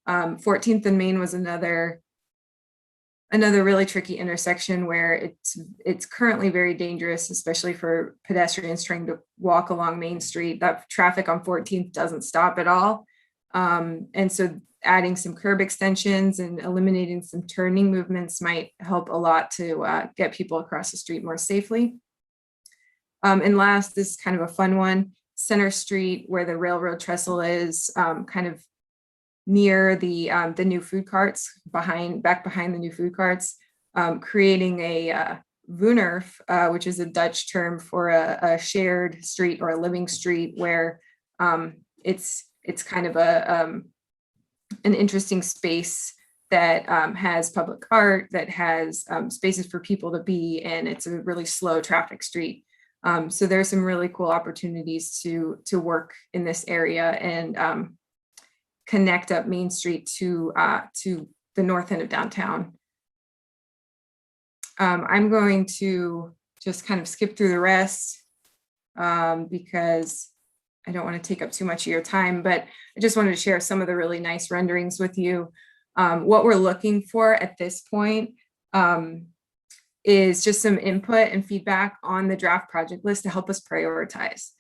14th and Main was another really tricky intersection where it's currently very dangerous, especially for pedestrians trying to walk along Main Street. That traffic on 14th doesn't stop at all. And so adding some curb extensions and eliminating some turning movements might help a lot to get people across the street more safely. And last, this is kind of a fun one, Center Street, where the railroad trestle is, kind of near the new food carts, back behind the new food carts, creating a Woonerf, which is a Dutch term for a shared street or a living street, where it's kind of an interesting space that has public art, that has spaces for people to be, and it's a really slow traffic street. So there's some really cool opportunities to work in this area and connect up Main Street to the north end of downtown. I'm going to just kind of skip through the rest because I don't want to take up too much of your time, but I just wanted to share some of the really nice renderings with you. What we're looking for at this point is just some input and feedback on the draft project list to help us prioritize.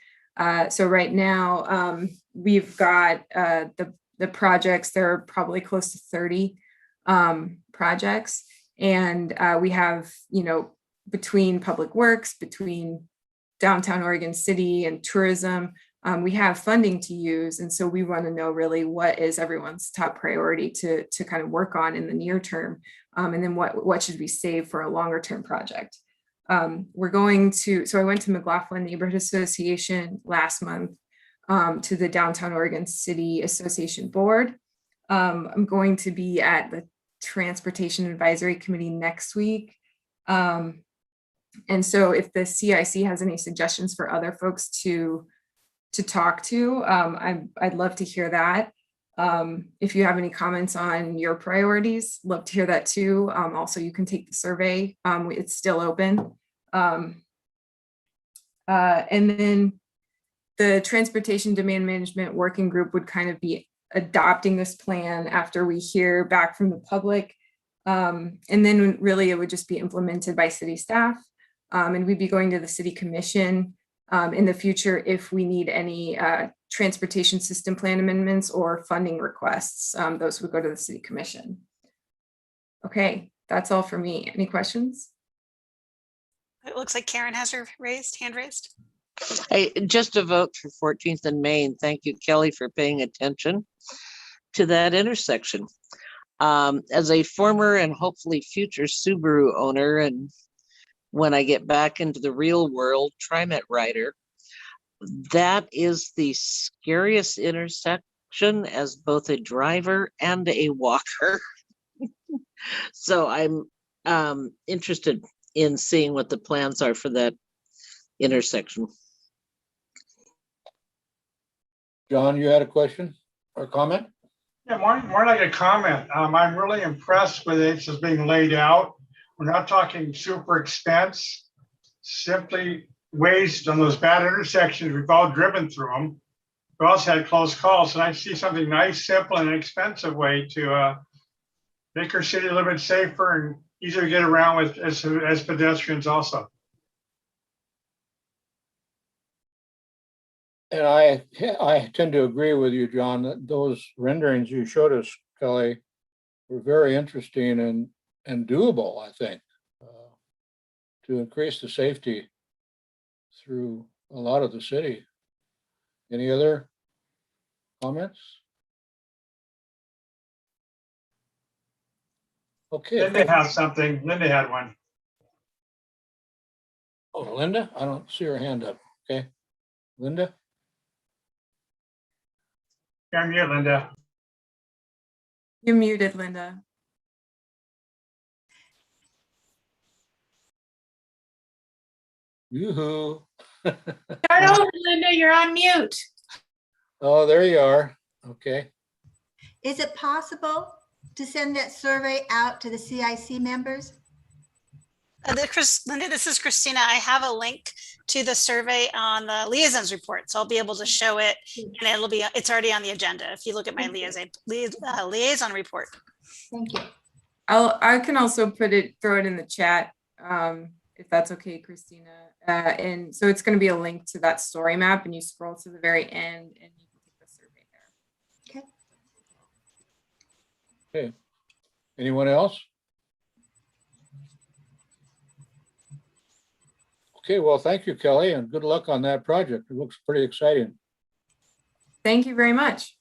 So right now, we've got the projects, there are probably close to 30 projects. And we have, between public works, between downtown Oregon City and tourism, we have funding to use. And so we want to know really what is everyone's top priority to kind of work on in the near term. And then what should we save for a longer term project? We're going to, so I went to McLaughlin Neighborhood Association last month, to the Downtown Oregon City Association Board. I'm going to be at the Transportation Advisory Committee next week. And so if the CIC has any suggestions for other folks to talk to, I'd love to hear that. If you have any comments on your priorities, love to hear that too. Also, you can take the survey. It's still open. And then the Transportation Demand Management Working Group would kind of be adopting this plan after we hear back from the public. And then really it would just be implemented by city staff. And we'd be going to the city commission in the future if we need any transportation system plan amendments or funding requests. Those would go to the city commission. Okay, that's all for me. Any questions? It looks like Karen has her hand raised. Hey, just a vote for 14th and Main. Thank you, Kelly, for paying attention to that intersection. As a former and hopefully future Subaru owner, and when I get back into the real world, TriMet rider, that is the scariest intersection as both a driver and a walker. So I'm interested in seeing what the plans are for that intersection. John, you had a question or comment? Yeah, more like a comment. I'm really impressed with it as being laid out. We're not talking super expense, simply waste on those bad intersections. We've all driven through them. We also had close calls, and I see something nice, simple, and inexpensive way to make our city a little bit safer and easier to get around with as pedestrians also. And I tend to agree with you, John, that those renderings you showed us, Kelly, were very interesting and doable, I think, to increase the safety through a lot of the city. Any other comments? Okay. Linda has something. Linda had one. Oh, Linda? I don't see her hand up. Okay. Linda? You're mute, Linda. You're muted, Linda. Yoo-hoo. Start over, Linda, you're on mute. Oh, there you are. Okay. Is it possible to send that survey out to the CIC members? Linda, this is Christina. I have a link to the survey on the liaisons report, so I'll be able to show it, and it's already on the agenda if you look at my liaison report. Thank you. I can also throw it in the chat if that's okay, Christina. And so it's going to be a link to that story map, and you scroll to the very end and you can take the survey there. Okay. Anyone else? Okay, well, thank you, Kelly, and good luck on that project. It looks pretty exciting. Thank you very much.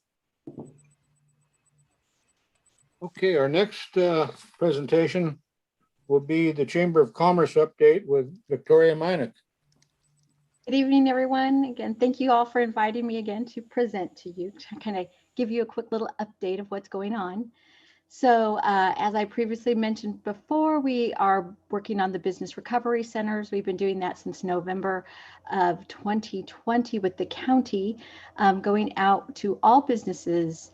Okay, our next presentation will be the Chamber of Commerce update with Victoria Minnick. Good evening, everyone. Again, thank you all for inviting me again to present to you, to kind of give you a quick little update of what's going on. So as I previously mentioned before, we are working on the business recovery centers. We've been doing that since November of 2020 with the county, going out to all businesses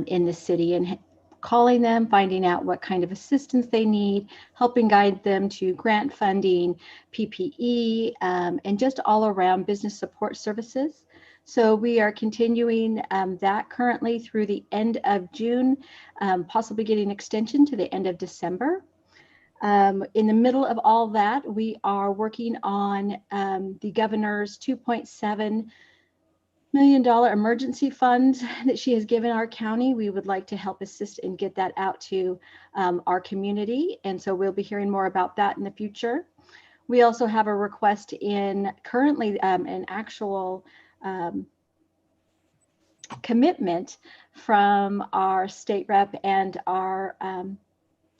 in the city and calling them, finding out what kind of assistance they need, helping guide them to grant funding, PPE, and just all around business support services. So we are continuing that currently through the end of June, possibly getting extension to the end of December. In the middle of all that, we are working on the governor's $2.7 million emergency fund that she has given our county. We would like to help assist and get that out to our community. And so we'll be hearing more about that in the future. We also have a request in currently an actual commitment from our state rep and our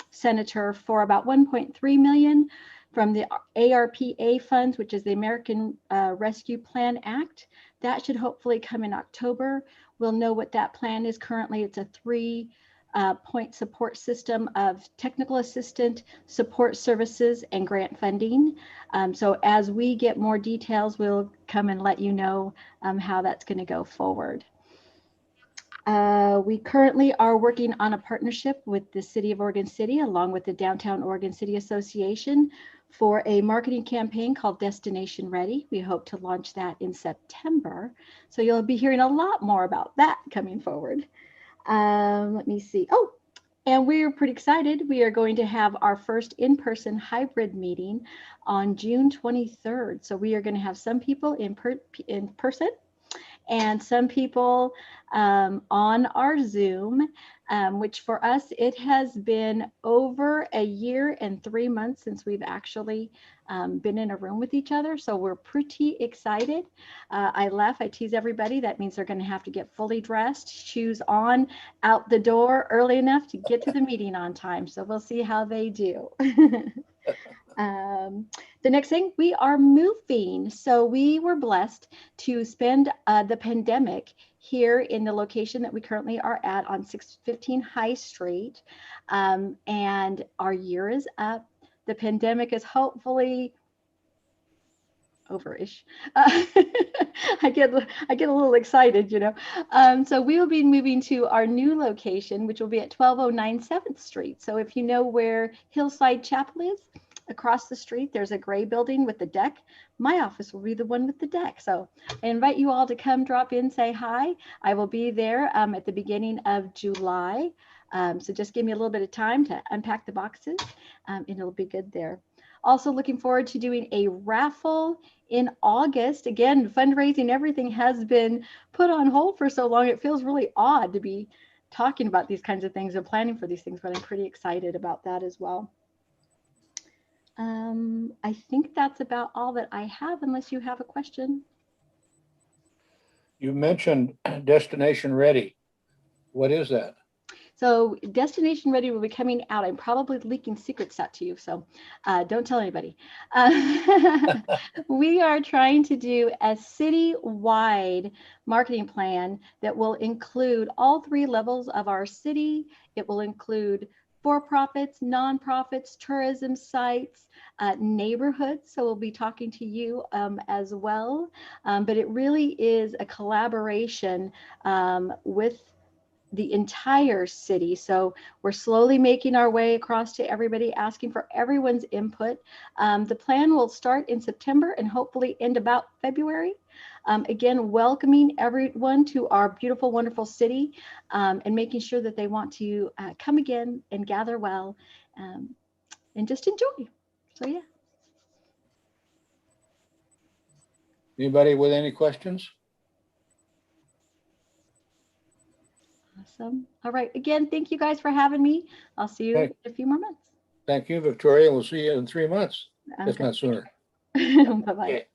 senator for about 1.3 million from the ARPA funds, which is the American Rescue Plan Act. That should hopefully come in October. We'll know what that plan is. Currently, it's a three-point support system of technical assistant, support services, and grant funding. So as we get more details, we'll come and let you know how that's going to go forward. We currently are working on a partnership with the City of Oregon City, along with the Downtown Oregon City Association, for a marketing campaign called Destination Ready. We hope to launch that in September. So you'll be hearing a lot more about that coming forward. Let me see. Oh, and we're pretty excited. We are going to have our first in-person hybrid meeting on June 23rd. So we are going to have some people in person and some people on our Zoom, which for us, it has been over a year and 3 months since we've actually been in a room with each other. So we're pretty excited. I laugh, I tease everybody. That means they're going to have to get fully dressed, shoes on, out the door early enough to get to the meeting on time. So we'll see how they do. The next thing, we are moving. So we were blessed to spend the pandemic here in the location that we currently are at on 615 High Street. And our year is up. The pandemic is hopefully over-ish. I get a little excited, you know. So we will be moving to our new location, which will be at 1209 7th Street. So if you know where Hillside Chapel is, across the street, there's a gray building with the deck. My office will be the one with the deck. So I invite you all to come drop in, say hi. I will be there at the beginning of July. So just give me a little bit of time to unpack the boxes and it'll be good there. Also looking forward to doing a raffle in August. Again, fundraising, everything has been put on hold for so long. It feels really odd to be talking about these kinds of things and planning for these things, but I'm pretty excited about that as well. I think that's about all that I have, unless you have a question. You mentioned Destination Ready. What is that? So Destination Ready will be coming out. I'm probably leaking secrets out to you, so don't tell anybody. We are trying to do a city-wide marketing plan that will include all three levels of our city. It will include for-profits, nonprofits, tourism sites, neighborhoods. So we'll be talking to you as well. But it really is a collaboration with the entire city. So we're slowly making our way across to everybody, asking for everyone's input. The plan will start in September and hopefully end about February. Again, welcoming everyone to our beautiful, wonderful city and making sure that they want to come again and gather well and just enjoy. So yeah. Anybody with any questions? Awesome. All right. Again, thank you guys for having me. I'll see you in a few more months. Thank you, Victoria. We'll see you in 3 months, if Okay. not sooner. Bye-bye. Okay.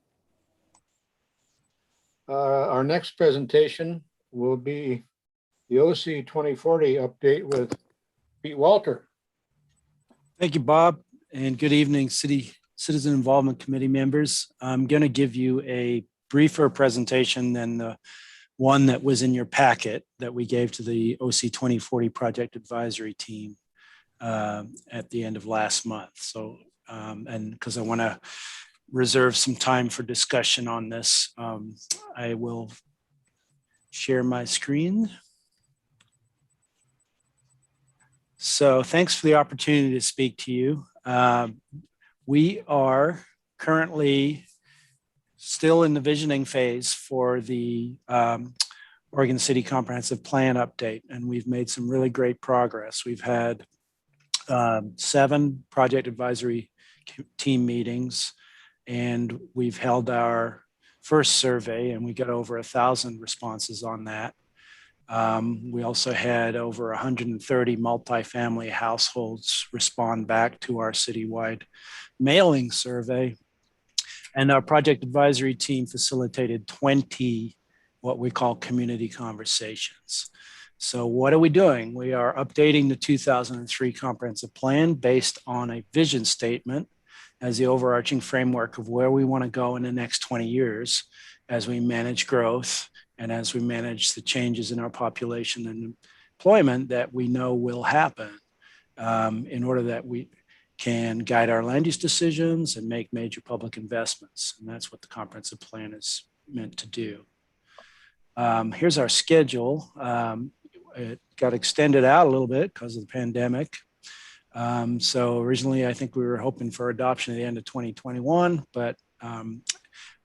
Our next presentation will be the OC 2040 update with Pete Walter. Thank you, Bob, and good evening, Citizen Involvement Committee members. I'm going to give you a briefer presentation than the one that was in your packet that we gave to the OC 2040 Project Advisory Team at the end of last month. So, and because I want to reserve some time for discussion on this, I will share my screen. So thanks for the opportunity to speak to you. We are currently still in the visioning phase for the Oregon City Comprehensive Plan update, and we've made some really great progress. We've had 7 project advisory team meetings, and we've held our first survey, and we got over 1,000 responses on that. We also had over 130 multifamily households respond back to our citywide mailing survey. And our project advisory team facilitated 20 what we call community conversations. So what are we doing? We are updating the 2003 comprehensive plan based on a vision statement as the overarching framework of where we want to go in the next 20 years as we manage growth and as we manage the changes in our population and employment that we know will happen, in order that we can guide our land use decisions and make major public investments. And that's what the comprehensive plan is meant to do. Here's our schedule. It got extended out a little bit because of the pandemic. So originally, I think we were hoping for adoption at the end of 2021, but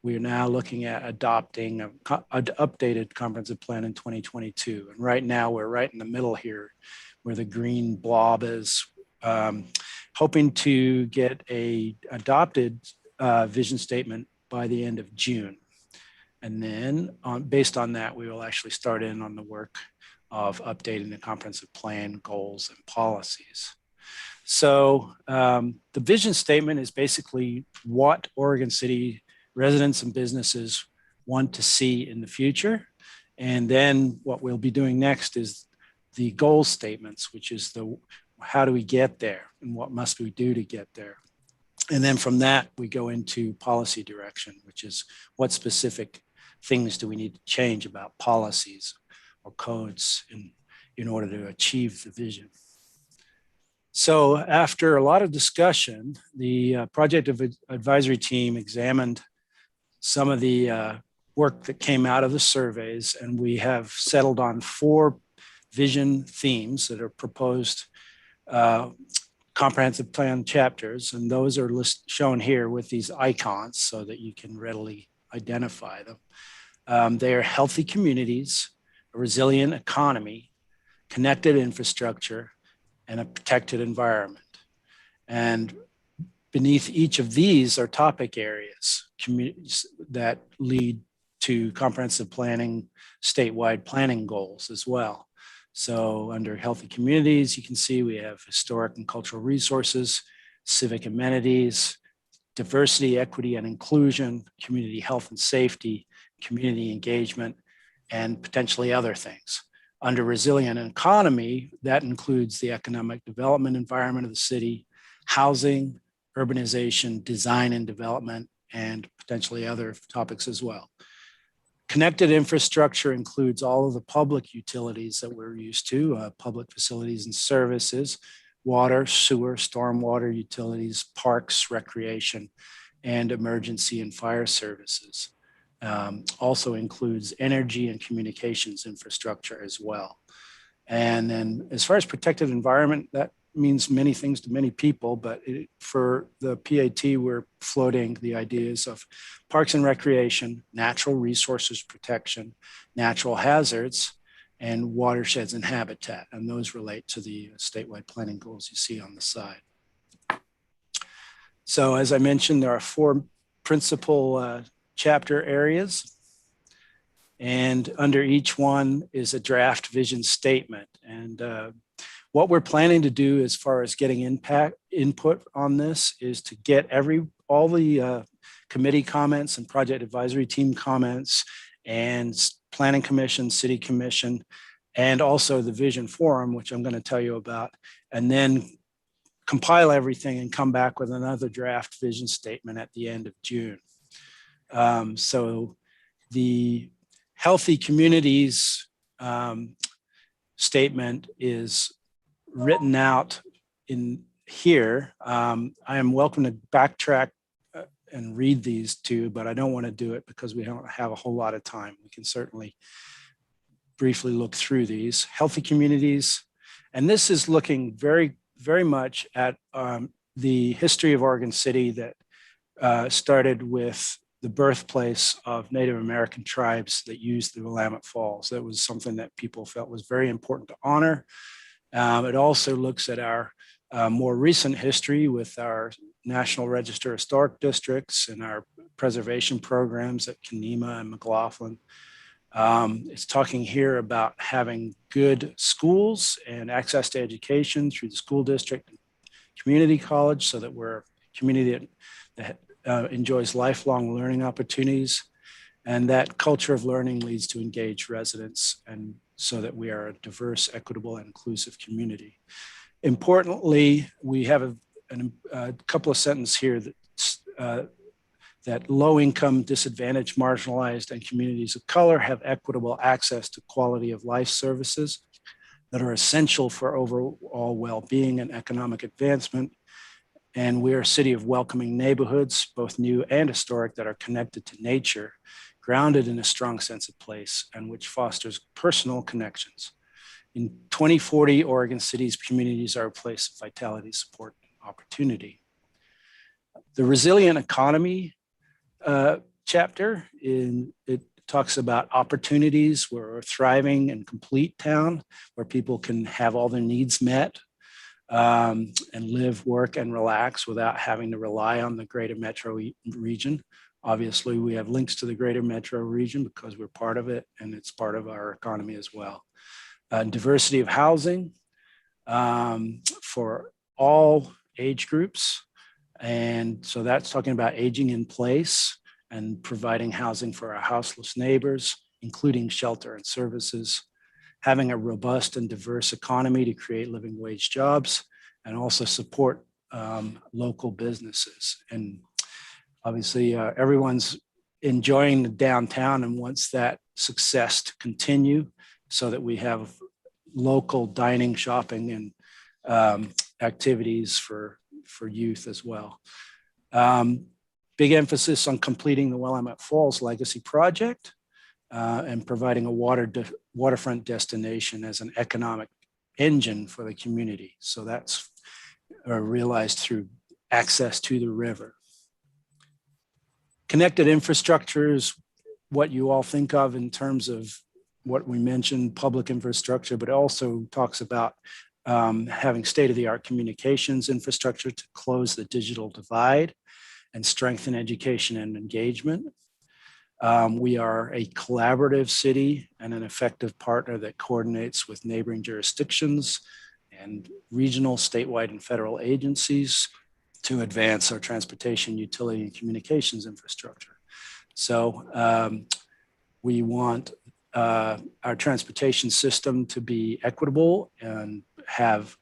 we are now looking at adopting an updated comprehensive plan in 2022. And right now, we're right in the middle here, where the green blob is, hoping to get a adopted vision statement by the end of June. And then based on that, we will actually start in on the work of updating the comprehensive plan goals and policies. So the vision statement is basically what Oregon City residents and businesses want to see in the future. And then what we'll be doing next is the goal statements, which is how do we get there and what must we do to get there. And then from that, we go into policy direction, which is what specific things do we need to change about policies or codes in order to achieve the vision. So after a lot of discussion, the project advisory team examined some of the work that came out of the surveys, and we have settled on 4 vision themes that are proposed comprehensive plan chapters, and those are shown here with these icons so that you can readily identify them. They are healthy communities, a resilient economy, connected infrastructure, and a protected environment. And beneath each of these are topic areas, communities that lead to comprehensive planning, statewide planning goals as well. So under healthy communities, you can see we have historic and cultural resources, civic amenities, diversity, equity, and inclusion, community health and safety, community engagement, and potentially other things. Under resilient economy, that includes the economic development environment of the city, housing, urbanization, design and development, and potentially other topics as well. Connected infrastructure includes all of the public utilities that we're used to, public facilities and services, water, sewer, stormwater utilities, parks, recreation, and emergency and fire services. Also includes energy and communications infrastructure as well. And then as far as protected environment, that means many things to many people, but for the PAT, we're floating the ideas of parks and recreation, natural resources protection, natural hazards, and watersheds and habitat. And those relate to the statewide planning goals you see on the side. So as I mentioned, there are 4 principal chapter areas, and under each one is a draft vision statement. And what we're planning to do as far as getting input on this is to get all the committee comments and project advisory team comments and planning commission, city commission, and also the vision forum, which I'm going to tell you about, and then compile everything and come back with another draft vision statement at the end of June. So the healthy communities statement is written out in here. I am welcome to backtrack and read these too, but I don't want to do it because we don't have a whole lot of time. We can certainly briefly look through these. Healthy communities, and this is looking very, very much at the history of Oregon City that started with the birthplace of Native American tribes that used the Willamette Falls. That was something that people felt was very important to honor. It also looks at our more recent history with our National Register Historic Districts and our preservation programs at Kenema and McLaughlin. It's talking here about having good schools and access to education through the school district and community college, so that we're a community that enjoys lifelong learning opportunities. And that culture of learning leads to engaged residents, and so that we are a diverse, equitable, and inclusive community. Importantly, we have a couple of sentences here that low-income, disadvantaged, marginalized, and communities of color have equitable access to quality of life services that are essential for overall well-being and economic advancement. And we are a city of welcoming neighborhoods, both new and historic, that are connected to nature, grounded in a strong sense of place, and which fosters personal connections. In 2040, Oregon City's communities are a place of vitality, support, and opportunity. The resilient economy chapter, it talks about opportunities where we're a thriving and complete town, where people can have all their needs met and live, work, and relax without having to rely on the greater metro region. Obviously, we have links to the greater metro region because we're part of it, and it's part of our economy as well. Diversity of housing for all age groups. And so that's talking about aging in place and providing housing for our houseless neighbors, including shelter and services, having a robust and diverse economy to create living wage jobs, and also support local businesses. And obviously, everyone's enjoying the downtown and wants that success to continue, so that we have local dining, shopping, and activities for youth as well. Big emphasis on completing the Willamette Falls Legacy Project and providing a waterfront destination as an economic engine for the community. So that's realized through access to the river. Connected infrastructure is what you all think of in terms of what we mentioned, public infrastructure, but it also talks about having state-of-the-art communications infrastructure to close the digital divide and strengthen education and engagement. We are a collaborative city and an effective partner that coordinates with neighboring jurisdictions and regional, statewide, and federal agencies to advance our transportation, utility, and communications infrastructure. So we want our transportation system to be equitable and have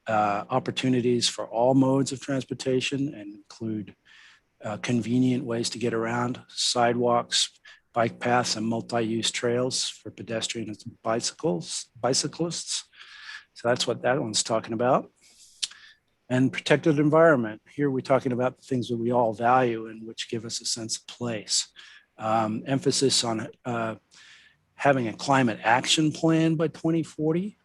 opportunities for all modes of transportation, and include convenient ways to get around, sidewalks, bike paths, and multi-use trails for pedestrians and bicyclists. So that's what that one's talking about. And protected environment. Here we're talking about the things that we all value and which give us a sense of place. Emphasis on having a climate action plan by 2040,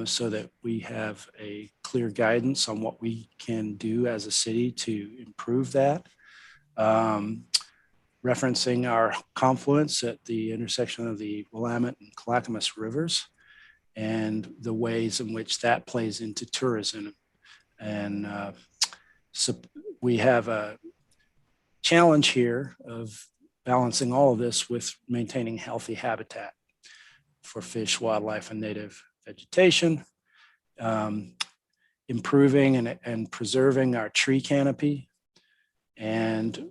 so that we have a clear guidance on what we can do as a city to improve that. Referencing our confluence at the intersection of the Willamette and Clackamas rivers, and the ways in which that plays into tourism. And so we have a challenge here of balancing all of this with maintaining healthy habitat for fish, wildlife, and native vegetation, improving and preserving our tree canopy, and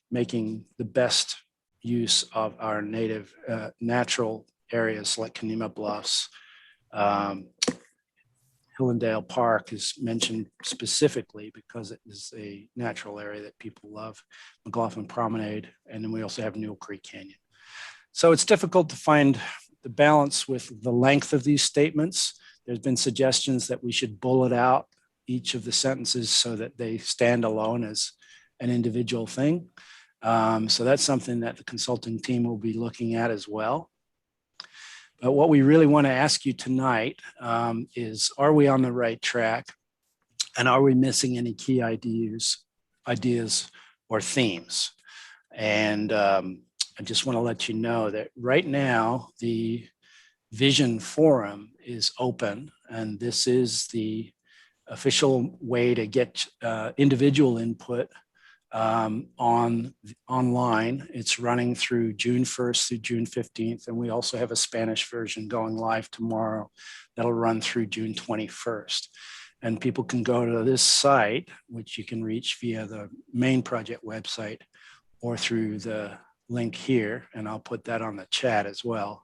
making the best use of our native natural areas like Kenema Bluffs. Hillendale Park is mentioned specifically because it is a natural area that people love. McLaughlin Promenade, and then we also have Newell Creek Canyon. So it's difficult to find the balance with the length of these statements. There's been suggestions that we should bullet out each of the sentences so that they stand alone as an individual thing. So that's something that the consulting team will be looking at as well. But what we really want to ask you tonight is, are we on the right track? And are we missing any key ideas or themes? And I just want to let you know that right now, the Vision Forum is open, and this is the official way to get individual input online. It's running through June 1st through June 15th. And we also have a Spanish version going live tomorrow that'll run through June 21st. And people can go to this site, which you can reach via the main project website or through the link here. And I'll put that on the chat as well.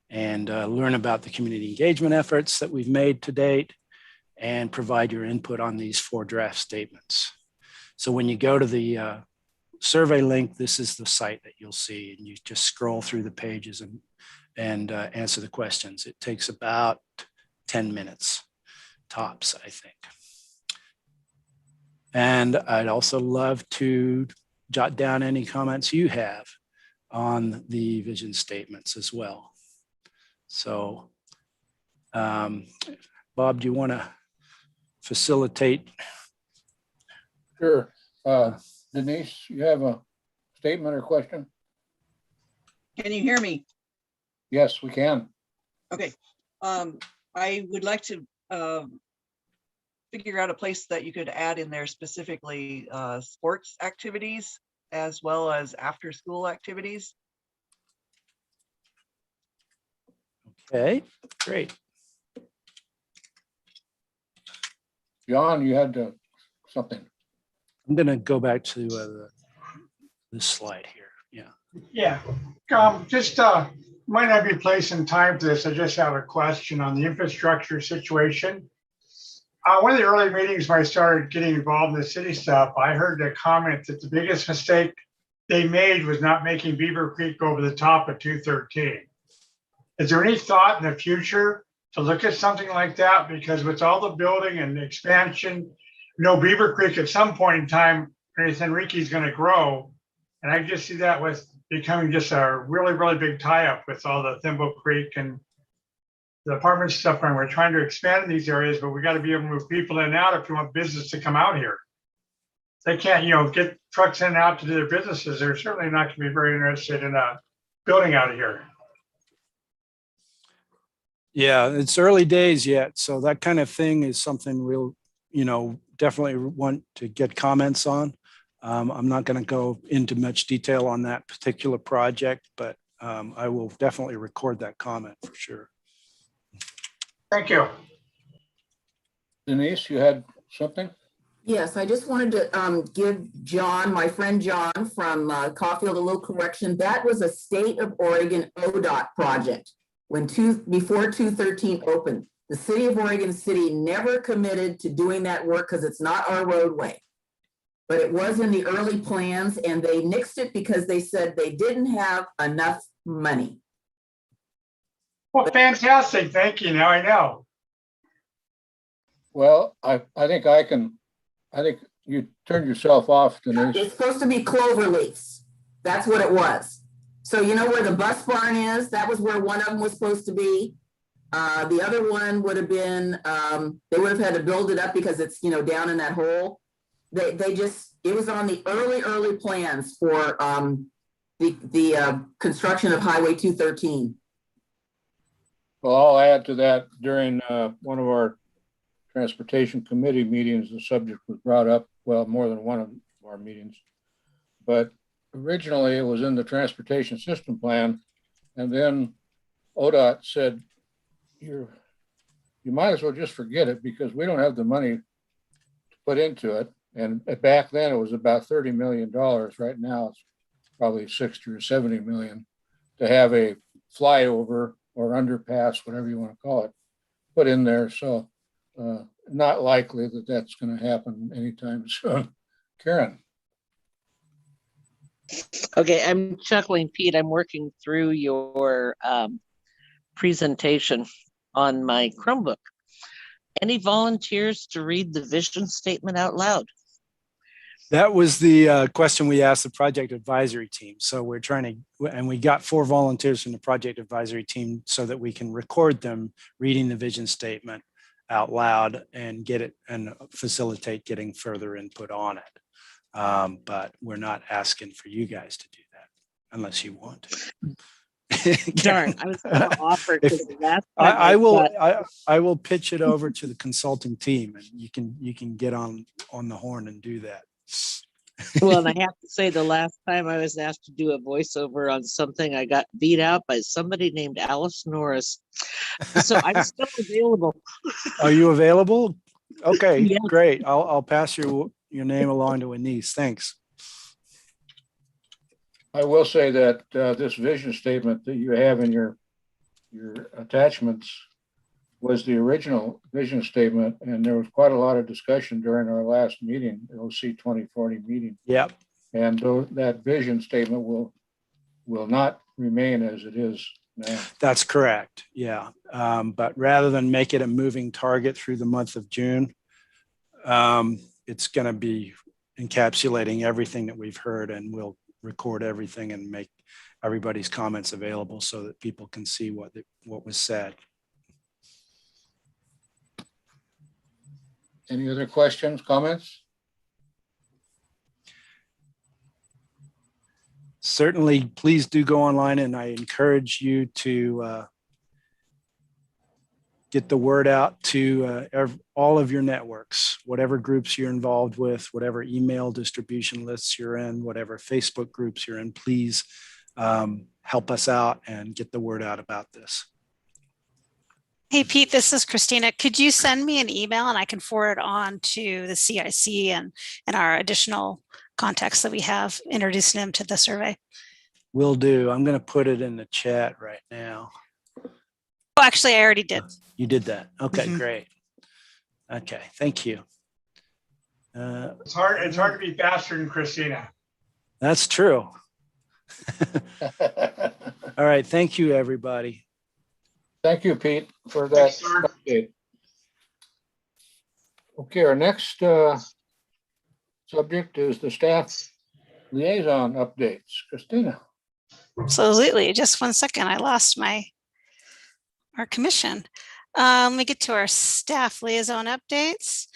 And learn about the community engagement efforts that we've made to date and provide your input on these 4 draft statements. So when you go to the survey link, this is the site that you'll see, and you just scroll through the pages and answer the questions. It takes about 10 minutes tops, I think. And I'd also love to jot down any comments you have on the vision statements as well. So, Bob, do you want to facilitate? Sure. Denise, you have a statement or question? Can you hear me? Yes, we can. Okay. I would like to figure out a place that you could add in there specifically sports activities as well as after school activities. Okay, great. John, you had something. I'm going to go back to this slide here. Yeah. Yeah. Just might not be place and time for this. I just have a question on the infrastructure situation. One of the early meetings when I started getting involved in the city stuff, I heard the comment that the biggest mistake they made was not making Beaver Creek go over the top of 213. Is there any thought in the future to look at something like that? Because with all the building and the expansion, Beaver Creek at some point in time, Enrique is going to grow. And I just see that with becoming just a really, really big tie-up with all the Thimble Creek and the apartment stuff. And we're trying to expand in these areas, but we got to be able to move people in and out if you want business to come out here. They can't, get trucks in and out to do their businesses. They're certainly not going to be very interested in building out of here. Yeah, it's early days yet. So that kind of thing is something we'll, definitely want to get comments on. I'm not going to go into much detail on that particular project, but I will definitely record that comment for sure. Thank you. Denise, you had something? Yes, I just wanted to give John, my friend John from Caulfield, a little correction. That was a state of Oregon ODOT project before 213 opened. The city of Oregon City never committed to doing that work because it's not our roadway. But it was in the early plans and they nixed it because they said they didn't have enough money. Well, fantastic. Thank you. Now I know. Well, I think you turned yourself off, Denise. It's supposed to be clover leaves. That's what it was. So you know where the bus barn is? That was where one of them was supposed to be. The other one would have been, they would have had to build it up because it's, down in that hole. It was on the early plans for the construction of Highway 213. Well, I'll add to that. During one of our transportation committee meetings, the subject was brought up, well, more than one of our meetings. But originally it was in the transportation system plan. And then ODOT said, you might as well just forget it because we don't have the money to put into it. And back then it was about $30 million. Right now it's probably 60 or 70 million to have a flyover or underpass, whatever you want to call it, put in there. So not likely that that's going to happen anytime soon. Karen. Okay, I'm chuckling, Pete. I'm working through your presentation on my Chromebook. Any volunteers to read the vision statement out loud? That was the question we asked the project advisory team. So we're trying to, and we got 4 volunteers from the project advisory team so that we can record them reading the vision statement out loud and get it and facilitate getting further input on it. But we're not asking for you guys to do that unless you want to. Darn, I was gonna offer, If- because last time I will, got- I will pitch it over to the consulting team and you can get on the horn and do that. Well, and I have to say, the last time I was asked to do a voiceover on something, I got beat out by somebody named Alice Norris. So I'm still available. Are you available? Okay, Yes. great. I'll pass your name along to Anise. Thanks. I will say that this vision statement that you have in your attachments was the original vision statement, and there was quite a lot of discussion during our last meeting, the OC 2040 meeting. Yep. And that vision statement will not remain as it is now. That's correct. Yeah. But rather than make it a moving target through the month of June, it's going to be encapsulating everything that we've heard, and we'll record everything and make everybody's comments available so that people can see what was said. Any other questions, comments? Certainly, please do go online, and I encourage you to get the word out to all of your networks, whatever groups you're involved with, whatever email distribution lists you're in, whatever Facebook groups you're in. Please help us out and get the word out about this. Hey, Pete, this is Christina. Could you send me an email and I can forward on to the CIC and our additional contacts that we have, introducing them to the survey? Will do. I'm going to put it in the chat right now. Oh, actually, I already did. You did that. Okay, great. Okay, thank you. It's hard to be faster than Christina. That's true. All right. Thank you, everybody. Thank you, Pete, for that update. Okay, our next subject is the staff liaison updates. Christina. Absolutely. Just 1 second. I lost our commission. Let me get to our staff liaison updates.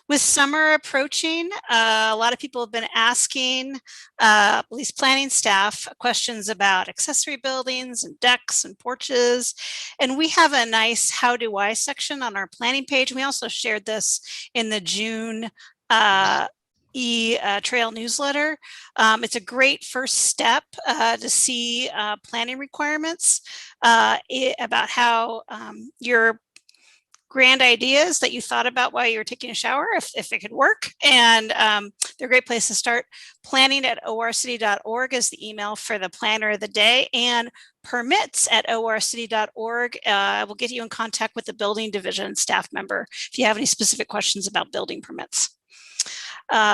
With summer approaching, a lot of people have been asking, at least planning staff, questions about accessory buildings and decks and porches. And we have a nice how do I section on our planning page. We also shared this in the June trail newsletter. It's a great first step to see planning requirements about how your grand ideas that you thought about while you were taking a shower, if it could work. And they're a great place to start. Planning@orcity.org is the email for the planner of the day, and permits@orcity.org will get you in contact with the building division staff member if you have any specific questions about building permits.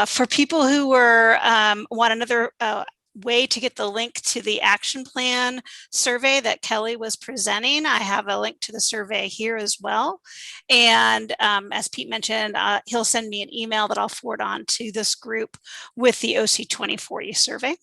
For people who want another way to get the link to the action plan survey that Kelly was presenting, I have a link to the survey here as well. And as Pete mentioned, he'll send me an email that I'll forward on to this group with the OC 2040 survey.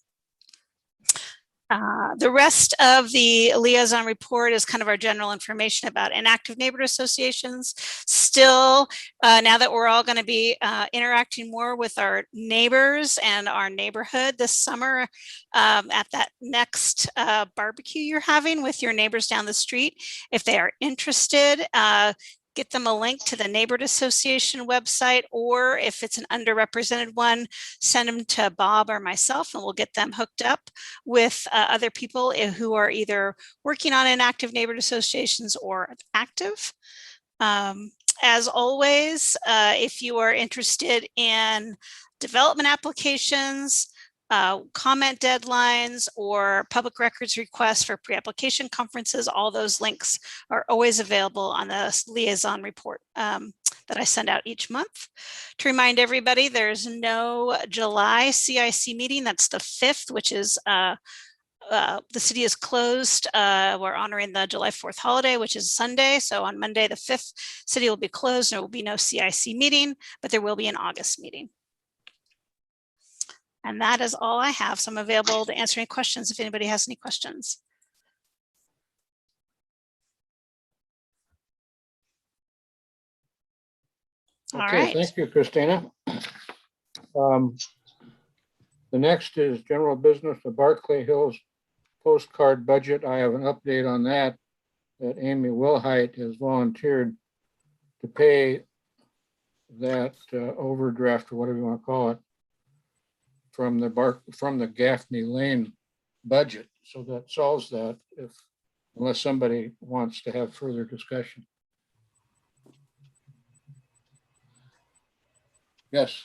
The rest of the liaison report is kind of our general information about inactive neighborhood associations. Still, now that we're all going to be interacting more with our neighbors and our neighborhood this summer, at that next barbecue you're having with your neighbors down the street, if they are interested, get them a link to the neighborhood association website, or if it's an underrepresented one, send them to Bob or myself and we'll get them hooked up with other people who are either working on inactive neighborhood associations or active. As always, if you are interested in development applications, comment deadlines, or public records requests for pre-application conferences, all those links are always available on the liaison report that I send out each month. To remind everybody, there's no July CIC meeting. That's the 5th, which is the city is closed. We're honoring the July 4th holiday, which is Sunday. So on Monday, the 5th, city will be closed. There will be no CIC meeting, but there will be an August meeting. And that is all I have. So I'm available to answer any questions if anybody has any questions. All Okay, right. thank you, Christina. The next is general business, the Barclay Hills postcard budget. I have an update on that, that Amy Wilhite has volunteered to pay that overdraft, or whatever you want to call it, from the Gaffney Lane budget. So that solves that, unless somebody wants to have further discussion. Yes.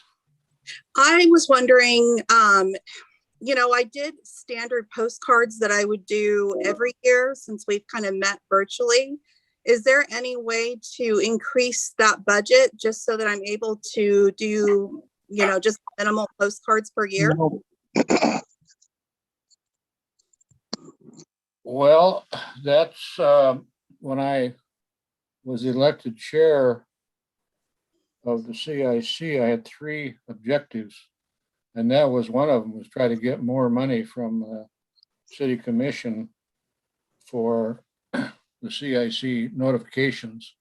I was wondering, I did standard postcards that I would do every year since we've kind of met virtually. Is there any way to increase that budget just so that I'm able to do, just minimal postcards per year? No. Well, that's when I was elected chair of the CIC, I had 3 objectives. And that was one of them, was try to get more money from the city commission for the CIC notifications,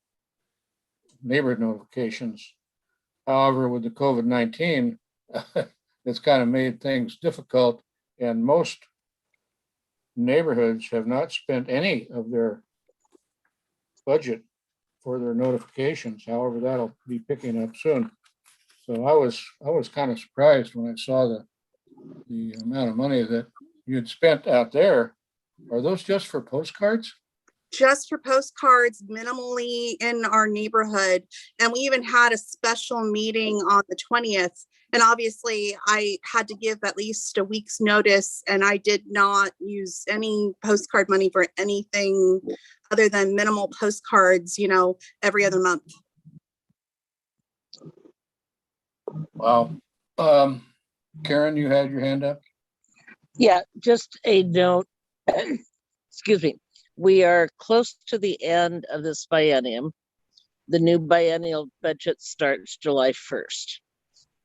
neighborhood notifications. However, with the COVID-19, it's kind of made things difficult, and most neighborhoods have not spent any of their budget for their notifications. However, that'll be picking up soon. So I was kind of surprised when I saw the amount of money that you had spent out there. Are those just for postcards? Just for postcards, minimally in our neighborhood. And we even had a special meeting on the 20th. And obviously I had to give at least a week's notice, and I did not use any postcard money for anything other than minimal postcards, every other month. Wow. Karen, you had your hand up? Yeah, just a note. Excuse me. We are close to the end of this biennium. The new biennial budget starts July 1st.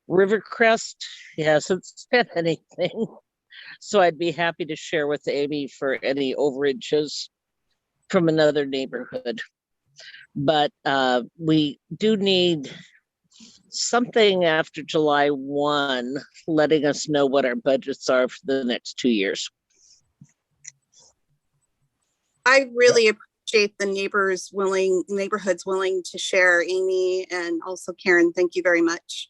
Rivercrest hasn't spent anything, so I'd be happy to share with Amy for any overages from another neighborhood. But we do need something after July 1, letting us know what our budgets are for the next 2 years. I really appreciate the neighborhoods willing to share, Amy, and also Karen. Thank you very much.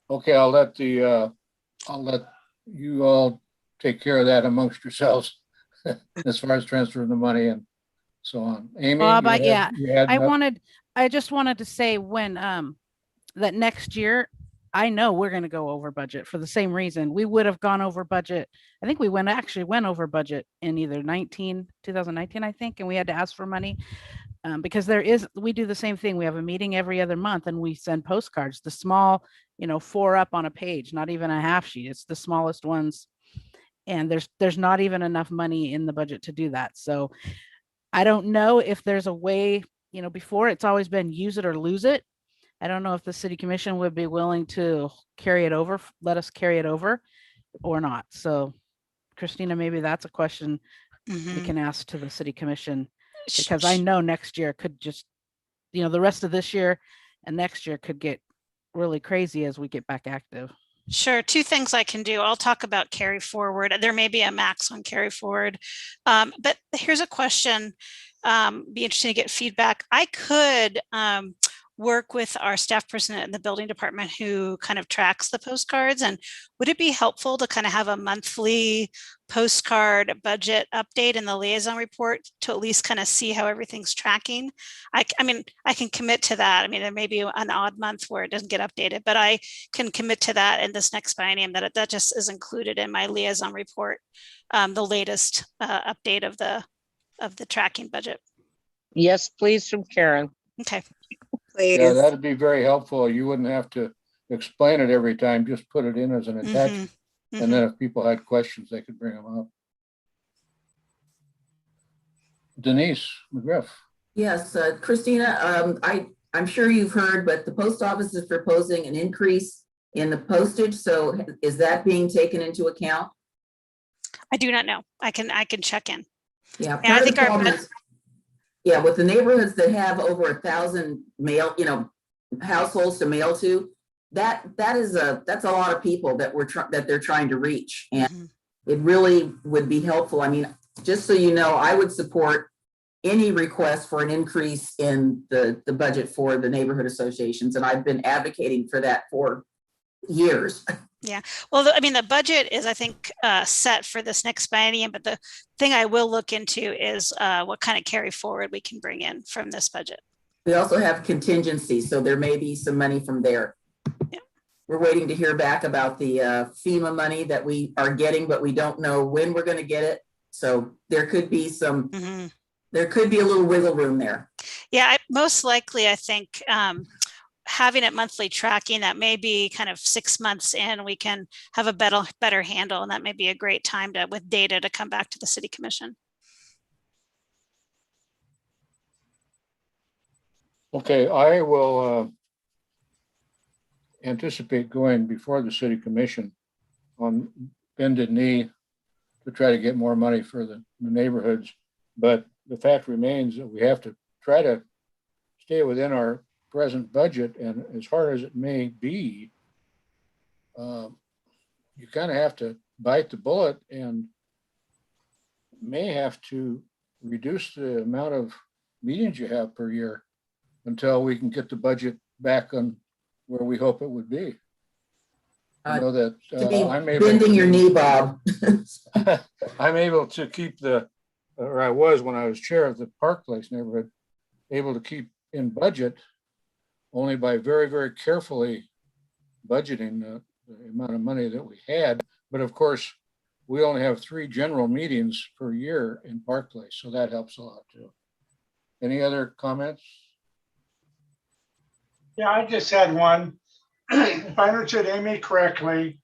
Okay, I'll let you all take care of that amongst yourselves as far as transferring the money and so on. Amy, Bob, I just wanted to say when that next year, I know we're going to go over budget for the same reason. We would have gone over budget. I think we went over budget in either 2019, I think, and we had to ask for money because we do the same thing. We have a meeting every other month and we send postcards, the small, 4 up on a page, not even a half sheet. It's the smallest ones. And there's not even enough money in the budget to do that. So I don't know if there's a way, before it's always been use it or lose it. I don't know if the city commission would be willing to let us carry it over or not. So Christina, maybe that's a question we can ask to the city commission, because I know next year could just, the rest of this year and next year could get really crazy as we get back active. Sure. 2 things I can do. I'll talk about carry forward. There may be a max on carry forward. But here's a question. Be interesting to get feedback. I could work with our staff person in the building department who kind of tracks the postcards. And would it be helpful to kind of have a monthly postcard budget update in the liaison report to at least kind of see how everything's tracking? I can commit to that. There may be an odd month where it doesn't get updated, but I can commit to that in this next biennium, that just is included in my liaison report, the latest update of the tracking budget. Yes, please, from Karen. Okay. Please. Yeah, that'd be very helpful. You wouldn't have to explain it every time, just put it in as an attachment. And then if people had questions, they could bring them up. Denise McGriff. Yes, Christina, I'm sure you've heard, but the post office is proposing an increase in the postage. So is that being taken into account? I do not know. I can check in. Yeah, and I think yeah, with the neighborhoods that have over 1,000 households to mail to, that's a lot of people that that they're trying to reach. And Mhm. it really would be helpful. I mean, just so you know, I would support any request for an increase in the budget for the neighborhood associations. And I've been advocating for that for years. Yeah, well, I mean, the budget is, I think, set for this next biennium, but the thing I will look into is what kind of carry forward we can bring in from this budget. We also have contingency, so there may be some money from there. Yeah. We're waiting to hear back about the FEMA money that we are getting, but we don't know when we're going to get it. So there could be some, there could be a little wiggle room there. Yeah, most likely, I think having it monthly tracking, that may be kind of 6 months in, we can have a better handle, and that may be a great time to, with data, to come back to the city commission. Okay, I will anticipate going before the city commission on bended knee to try to get more money for the neighborhoods. But the fact remains that we have to try to stay within our present budget, and as hard as it may be, you kind of have to bite the bullet and may have to reduce the amount of meetings you have per year until we can get the budget back on where we hope it would be. I know that I'm able bending your knee, Bob. I'm able to keep or I was when I was chair of the Park Place neighborhood, able to keep in budget only by very, very carefully budgeting the amount of money that we had. But of course, we only have 3 general meetings per year in Park Place, so that helps a lot too. Any other comments? Yeah, I just had one. If I understood Amy correctly,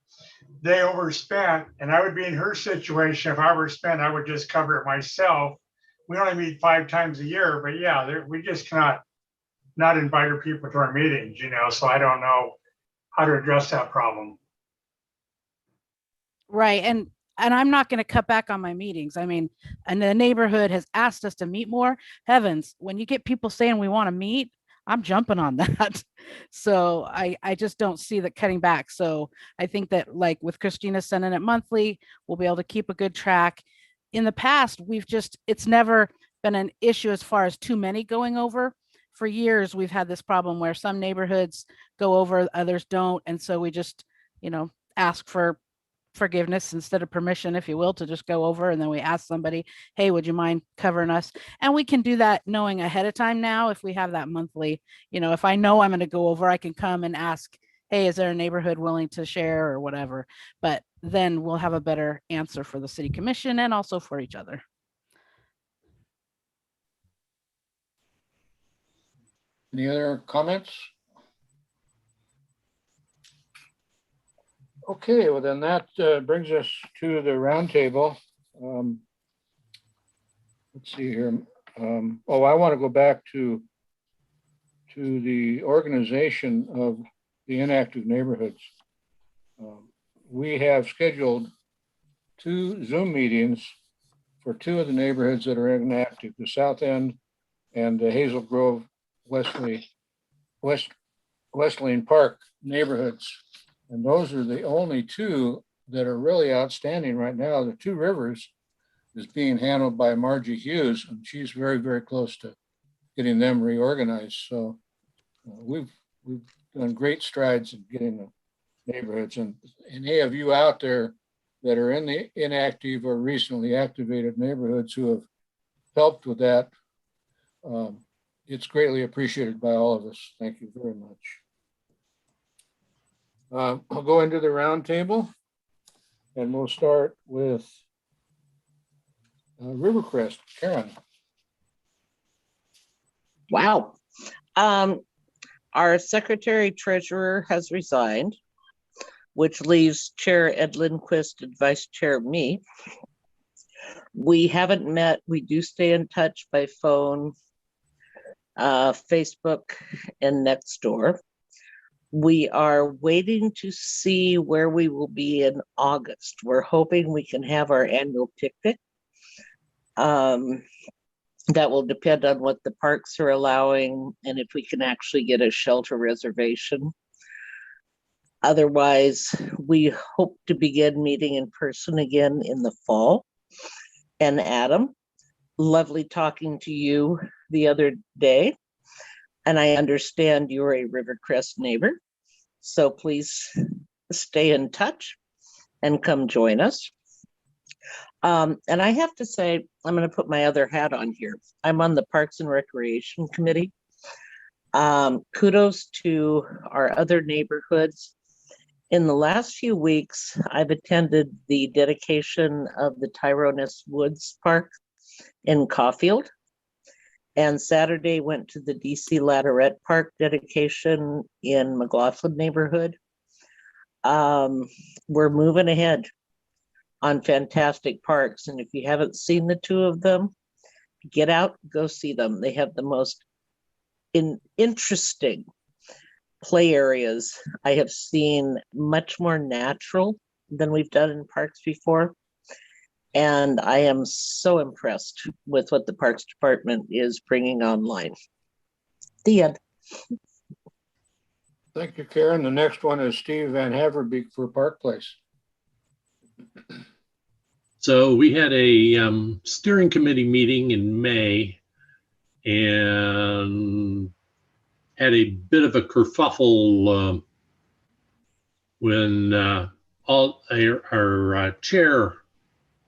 they overspent, and I would be in her situation. If I overspent, I would just cover it myself. We only meet 5 times a year, but yeah, we just cannot not invite our people to our meetings, so I don't know how to address that problem. Right. And I'm not going to cut back on my meetings. I mean, and the neighborhood has asked us to meet more. Heavens, when you get people saying we want to meet, I'm jumping on that. So I just don't see that cutting back. So I think that, like with Christina sending it monthly, we'll be able to keep a good track. In the past, it's never been an issue as far as too many going over. For years, we've had this problem where some neighborhoods go over, others don't. And so we just, ask for forgiveness instead of permission, if you will, to just go over. And then we ask somebody, hey, would you mind covering us? And we can do that knowing ahead of time now. If we have that monthly, if I know I'm going to go over, I can come and ask, hey, is there a neighborhood willing to share or whatever? But then we'll have a better answer for the city commission and also for each other. Any other comments? Okay, well then that brings us to the roundtable. Let's see here. I want to go back to the organization of the inactive neighborhoods. We have scheduled 2 Zoom meetings for 2 of the neighborhoods that are inactive, the South End and the Hazel Grove Wesleyan Park neighborhoods. And those are the only 2 that are really outstanding right now. The 2 Rivers is being handled by Margie Hughes, and she's very, very close to getting them reorganized. So we've done great strides in getting the neighborhoods. And any of you out there that are in the inactive or recently activated neighborhoods who have helped with that, it's greatly appreciated by all of us. Thank you very much. I'll go into the roundtable, and we'll start with Rivercrest. Karen. Wow. Our secretary treasurer has resigned, which leaves Chair Ed Lindquist and Vice Chair me. We haven't met. We do stay in touch by phone, Facebook, and Nextdoor. We are waiting to see where we will be in August. We're hoping we can have our annual picnic. That will depend on what the parks are allowing and if we can actually get a shelter reservation. Otherwise, we hope to begin meeting in person again in the fall. And Adam, lovely talking to you the other day. And I understand you're a Rivercrest neighbor. So please stay in touch and come join us. And I have to say, I'm going to put my other hat on here. I'm on the Parks and Recreation Committee. Kudos to our other neighborhoods. In the last few weeks, I've attended the dedication of the Tyronus Woods Park in Caulfield. And Saturday went to the DC Ladderette Park dedication in McLaughlin neighborhood. We're moving ahead on fantastic parks. And if you haven't seen the two of them, get out, go see them. They have the most interesting play areas I have seen, much more natural than we've done in parks before. And I am so impressed with what the Parks Department is bringing online. The end. Thank you, Karen. The next one is Steve Van Haverbeek for Park Place. So we had a steering committee meeting in May and had a bit of a kerfuffle when our chair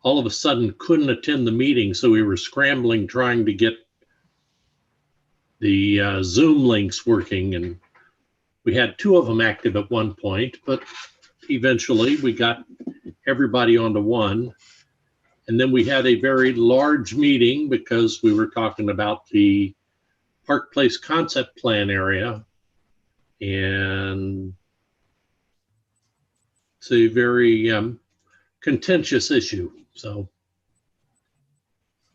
all of a sudden couldn't attend the meeting. So we were scrambling trying to get the Zoom links working, and we had two of them active at one point, but eventually we got everybody onto one. And then we had a very large meeting because we were talking about the Park Place concept plan area. And it's a very contentious issue. So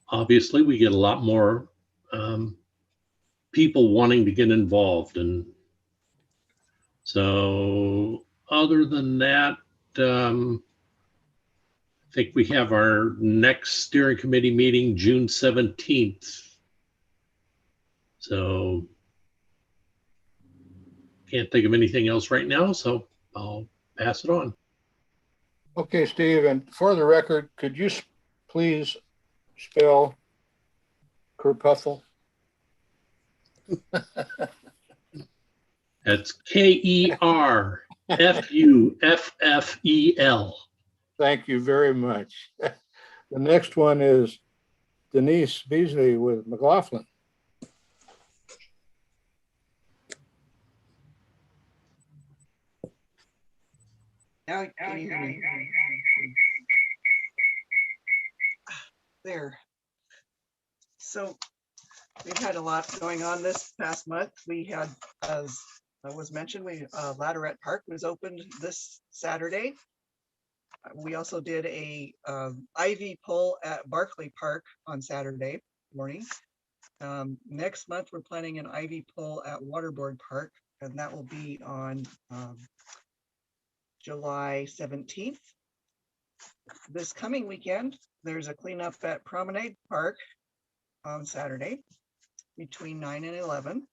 obviously we get a lot more people wanting to get involved. And so other than that, I think we have our next steering committee meeting June 17th. So can't think of anything else right now, so I'll pass it on. Okay, Steve, and for the record, could you please spell kerfuffle? That's KERFUFFEL. Thank you very much. The next one is Denise Beasley with McLaughlin. Now, can you hear me? There. So we've had a lot going on this past month. We had, as was mentioned, Ladderette Park was opened this Saturday. We also did a ivy pull at Barclay Park on Saturday morning. Next month, we're planning an ivy pull at Waterboard Park, and that will be on July 17th. This coming weekend, there's a cleanup at Promenade Park on Saturday between 9 and 11.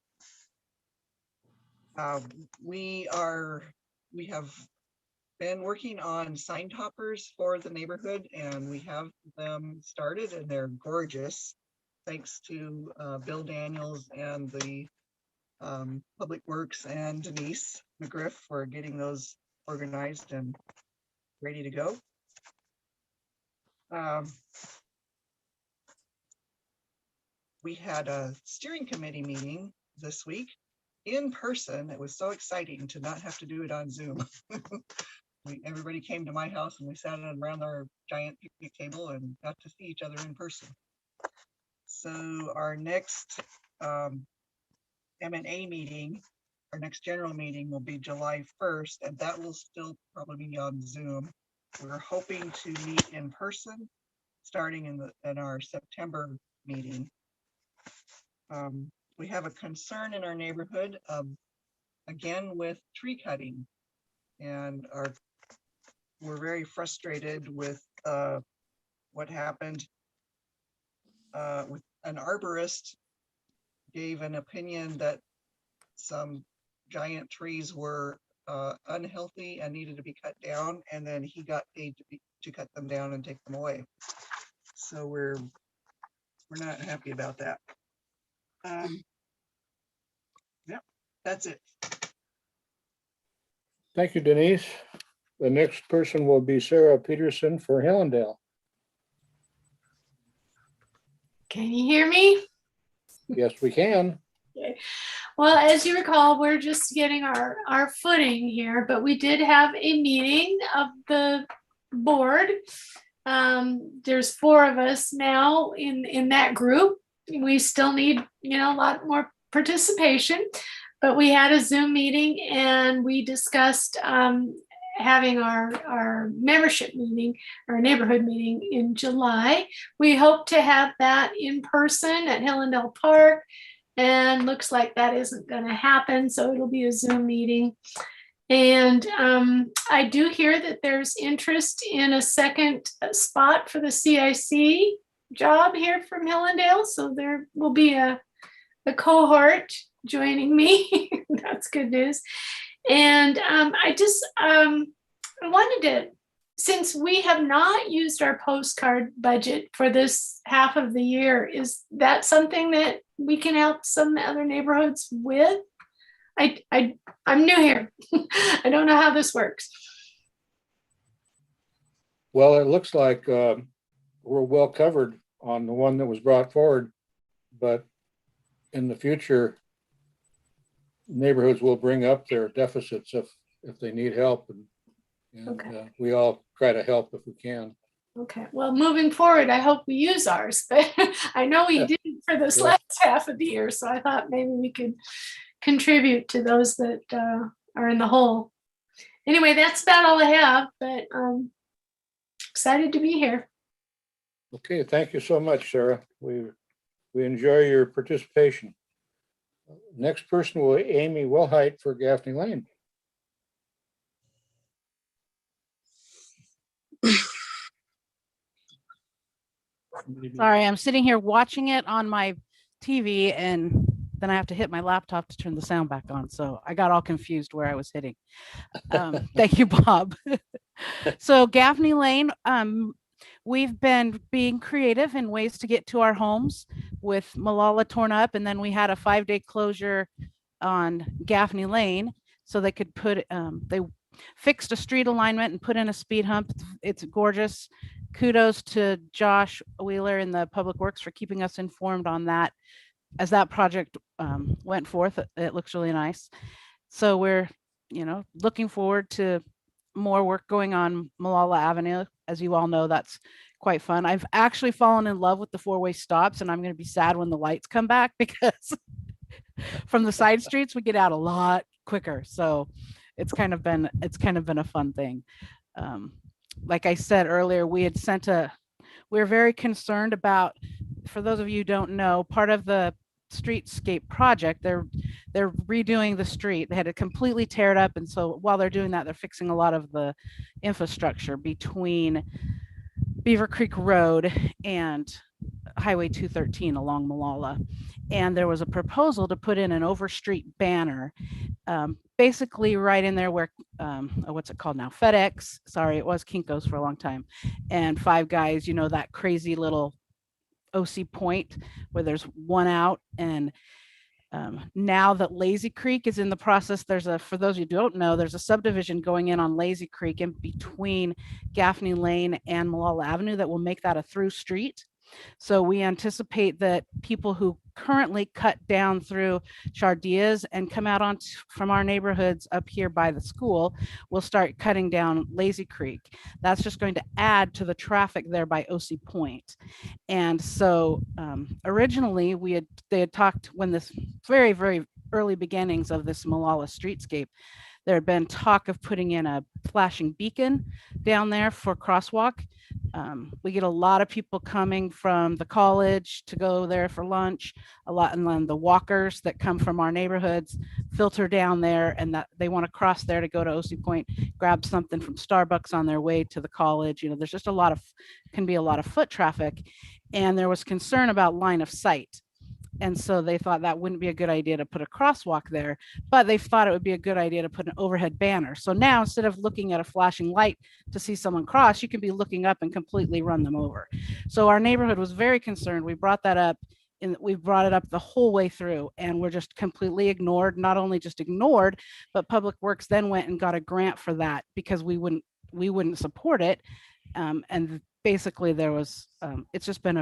We have been working on sign toppers for the neighborhood, and we have them started, and they're gorgeous. Thanks to Bill Daniels and the Public Works and Denise McGriff for getting those organized and ready to go. We had a steering committee meeting this week in person. It was so exciting to not have to do it on Zoom. Everybody came to my house and we sat around our giant picnic table and got to see each other in person. So our next M&A meeting, our next general meeting will be July 1st, and that will still probably be on Zoom. We're hoping to meet in person starting in our September meeting. We have a concern in our neighborhood, again with tree cutting, and we're very frustrated with what happened with an arborist gave an opinion that some giant trees were unhealthy and needed to be cut down, and then he got paid to cut them down and take them away. So we're not happy about that. Yeah, that's it. Thank you, Denise. The next person will be Sarah Peterson for Hillendale. Can you hear me? Yes, we can. Okay. Well, as you recall, we're just getting our footing here, but we did have a meeting of the board. There's 4 of us now in that group. We still need, a lot more participation, but we had a Zoom meeting and we discussed having our membership meeting, our neighborhood meeting in July. We hope to have that in person at Hillendale Park, and looks like that isn't going to happen, so it'll be a Zoom meeting. And I do hear that there's interest in a second spot for the CIC job here from Hillendale, so there will be a cohort joining me. That's good news. And I wanted to, since we have not used our postcard budget for this half of the year, is that something that we can help some other neighborhoods with? I'm new here. I don't know how this works. Well, it looks like we're well covered on the one that was brought forward, but in the future, neighborhoods will bring up their deficits if they need help, and Okay. We all try to help if we can. Okay, well, moving forward, I hope we use ours, but I know we didn't for this last half of the year, so I thought maybe we could contribute to those that are in the hole. Anyway, that's about all I have, but excited to be here. Okay, thank you so much, Sarah. We enjoy your participation. Next person will be Amy Wilhite for Gaffney Lane. Sorry, I'm sitting here watching it on my TV and then I have to hit my laptop to turn the sound back on. So I got all confused where I was hitting. Thank you, Bob. So Gaffney Lane, we've been being creative in ways to get to our homes with Malala torn up, and then we had a 5-day closure on Gaffney Lane so they could put, they fixed a street alignment and put in a speed hump. It's gorgeous. Kudos to Josh Wheeler in the Public Works for keeping us informed on that. As that project went forth, it looks really nice. So we're, looking forward to more work going on Malala Avenue. As you all know, that's quite fun. I've actually fallen in love with the 4-way stops, and I'm going to be sad when the lights come back because from the side streets we get out a lot quicker. So it's kind of been a fun thing. Like I said earlier, we're very concerned about, for those of you who don't know, part of the streetscape project, they're redoing the street. They had to completely tear it up, and so while they're doing that, they're fixing a lot of the infrastructure between Beaver Creek Road and Highway 213 along Malala. And there was a proposal to put in an overstreet banner, basically right in there where what's it called now, FedEx, sorry, it was Kinko's for a long time, and Five Guys, that crazy little OC point where there's one out. And now that Lazy Creek is in the process, for those who don't know, there's a subdivision going in on Lazy Creek in between Gaffney Lane and Malala Avenue that will make that a through street. So we anticipate that people who currently cut down through Chardias and come out from our neighborhoods up here by the school will start cutting down Lazy Creek. That's just going to add to the traffic there by OC Point. And so originally they had talked, when this very, very early beginnings of this Malala streetscape, there had been talk of putting in a flashing beacon down there for crosswalk. We get a lot of people coming from the college to go there for lunch, and then the walkers that come from our neighborhoods filter down there, and that they want to cross there to go to OC Point, grab something from Starbucks on their way to the college. There's just can be a lot of foot traffic, and there was concern about line of sight. And so they thought that wouldn't be a good idea to put a crosswalk there, but they thought it would be a good idea to put an overhead banner. So now instead of looking at a flashing light to see someone cross, you can be looking up and completely run them over. So our neighborhood was very concerned. We brought that up and we brought it up the whole way through, and we're just completely ignored. Not only just ignored, but Public Works then went and got a grant for that because we wouldn't support it. And basically there was it's been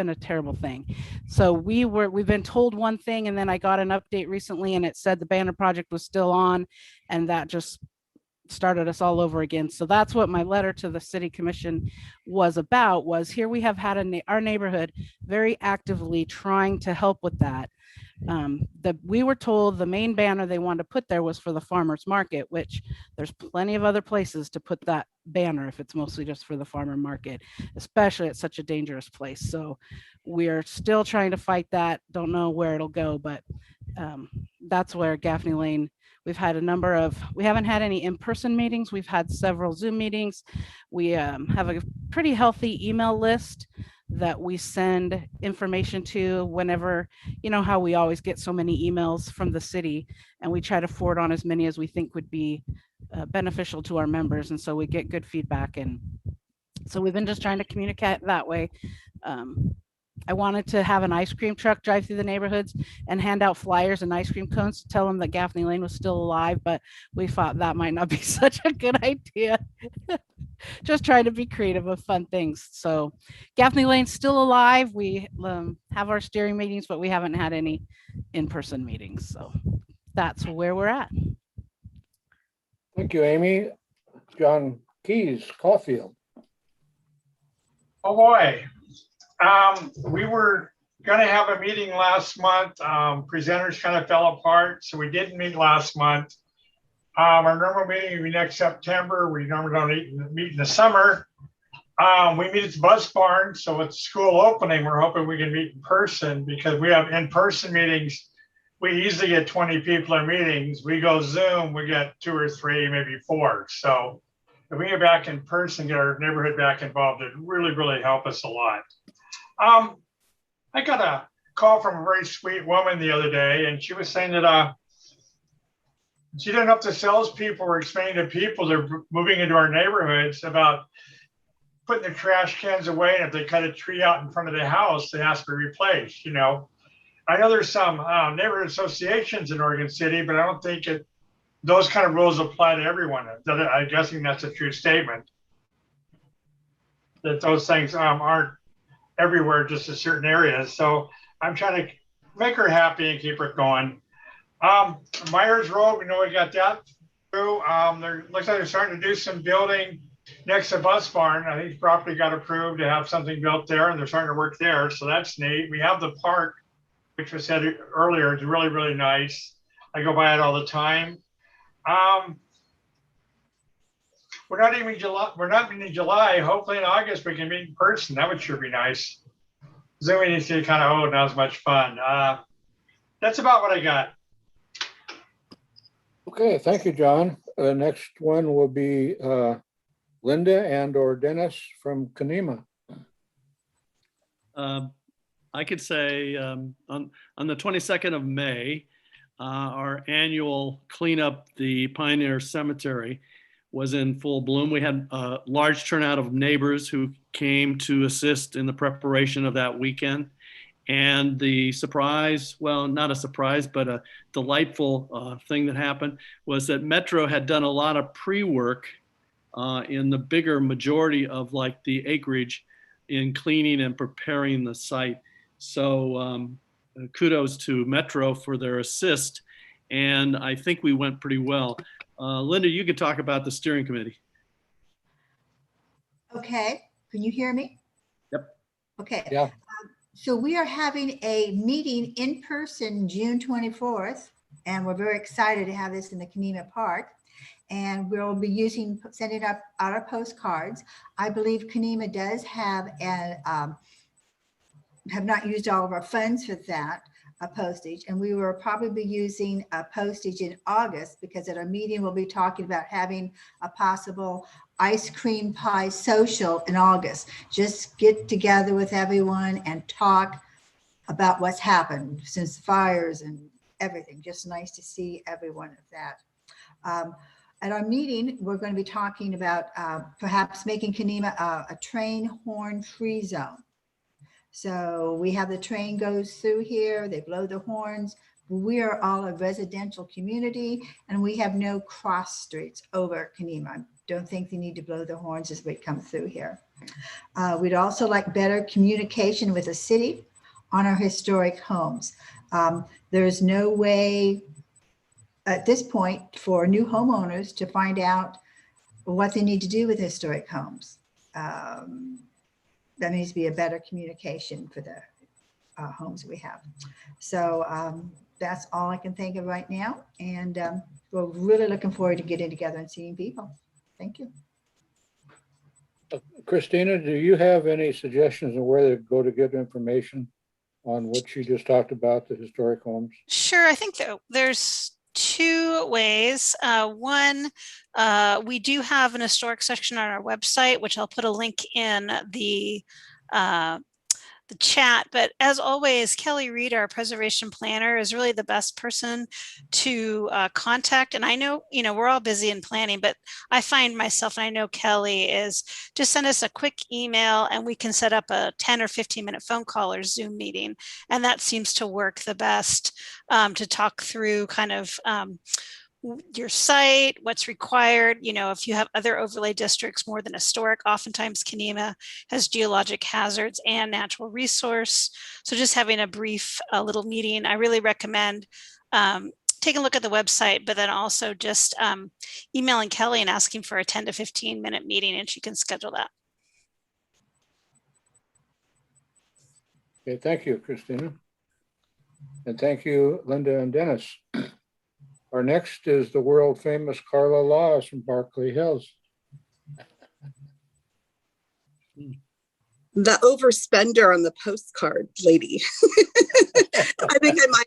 a terrible thing. So we've been told one thing, and then I got an update recently and it said the banner project was still on, and that just started us all over again. So that's what my letter to the city commission was about. Was here we have had our neighborhood very actively trying to help with that. We were told the main banner they wanted to put there was for the farmers market, which there's plenty of other places to put that banner if it's mostly just for the farmer market, especially at such a dangerous place. So we're still trying to fight that. Don't know where it'll go, but that's where Gaffney Lane, we haven't had any in-person meetings. We've had several Zoom meetings. We have a pretty healthy email list that we send information to whenever, you know how we always get so many emails from the city, and we try to forward on as many as we think would be beneficial to our members. And so we get good feedback. And so we've been just trying to communicate that way. I wanted to have an ice cream truck drive through the neighborhoods and hand out flyers and ice cream cones to tell them that Gaffney Lane was still alive, but we thought that might not be such a good idea. Just trying to be creative with fun things. So Gaffney Lane's still alive. We have our steering meetings, but we haven't had any in-person meetings. So that's where we're at. Thank you, Amy. John Keys, Caulfield. Oh, boy. We were going to have a meeting last month. Presenters kind of fell apart, so we didn't meet last month. Our normal meeting will be next September. We normally don't meet in the summer. We meet at the Bus Barn, so with school opening, we're hoping we can meet in person, because we have in-person meetings. We easily get 20 people in meetings. We go Zoom, we get 2 or 3, maybe 4. So if we get back in person, get our neighborhood back involved, it really, really help us a lot. I got a call from a very sweet woman the other day, and she was saying that she didn't know if the salespeople were explaining to people that are moving into our neighborhoods about putting the trash cans away, and if they cut a tree out in front of the house, it has to be replaced. You know, I know there's some neighborhood associations in Oregon City, but I don't think those kind of rules apply to everyone. I'm guessing that's a true statement, that those things aren't everywhere, just in certain areas. So I'm trying to make her happy and keep her going. Myers Road, we know we got that through. Looks like they're starting to do some building next to Bus Barn. I think the property got approved to have something built there, and they're starting to work there. So that's neat. We have the park, which was said earlier, is really, really nice. I go by it all the time. We're not even in July. Hopefully in August we can meet in person. That would sure be nice. Zooming is kind of not as much fun. That's about what I got. Okay, thank you, John. The next one will be Linda and/or Dennis from Kanema. I could say on the 22nd of May, our annual cleanup the Pioneer Cemetery was in full bloom. We had a large turnout of neighbors who came to assist in the preparation of that weekend. And the surprise, well, not a surprise, but a delightful thing that happened was that Metro had done a lot of pre-work in the bigger majority of like the acreage in cleaning and preparing the site. So kudos to Metro for their assist. And I think we went pretty well. Linda, you could talk about the steering committee. Okay, can you hear me? Yep. Okay. Yeah. So we are having a meeting in person June 24th, and we're very excited to have this in the Kanema Park. And we'll be sending out our postcards. I believe Kanema does have not used all of our funds for that postage, and we will probably be using a postage in August, because at our meeting we'll be talking about having a possible ice cream pie social in August. Just get together with everyone and talk about what's happened since the fires and everything. Just nice to see everyone at that. At our meeting, we're going to be talking about perhaps making Kenema a train horn free zone. So we have the train goes through here, they blow the horns. We are all a residential community and we have no cross streets over Kenema. I don't think they need to blow the horns as we come through here. We'd also like better communication with the city on our historic homes. There's no way at this point for new homeowners to find out what they need to do with historic homes. There needs to be a better communication for the homes we have. So that's all I can think of right now. And we're really looking forward to getting together and seeing people. Thank you. Christina, do you have any suggestions on where to go to get information on what you just talked about, the historic homes? Sure, I think there's two ways. One, we do have an historic section on our website, which I'll put a link in the chat. But as always, Kelly Reed, our preservation planner, is really the best person to contact. And I know, we're all busy in planning, but I find myself, and I know Kelly, is just send us a quick email and we can set up a 10 or 15-minute phone call or Zoom meeting. And that seems to work the best to talk through kind of your site, what's required. If you have other overlay districts more than historic, oftentimes Kenema has geologic hazards and natural resource. So just having a brief little meeting, I really recommend taking a look at the website, but then also just emailing Kelly and asking for a 10 to 15-minute meeting, and she can schedule that. Okay, thank you, Christina. And thank you, Linda and Dennis. Our next is the world famous Carla Laws from Berkeley Hills. The overspender on the postcard lady. I think I might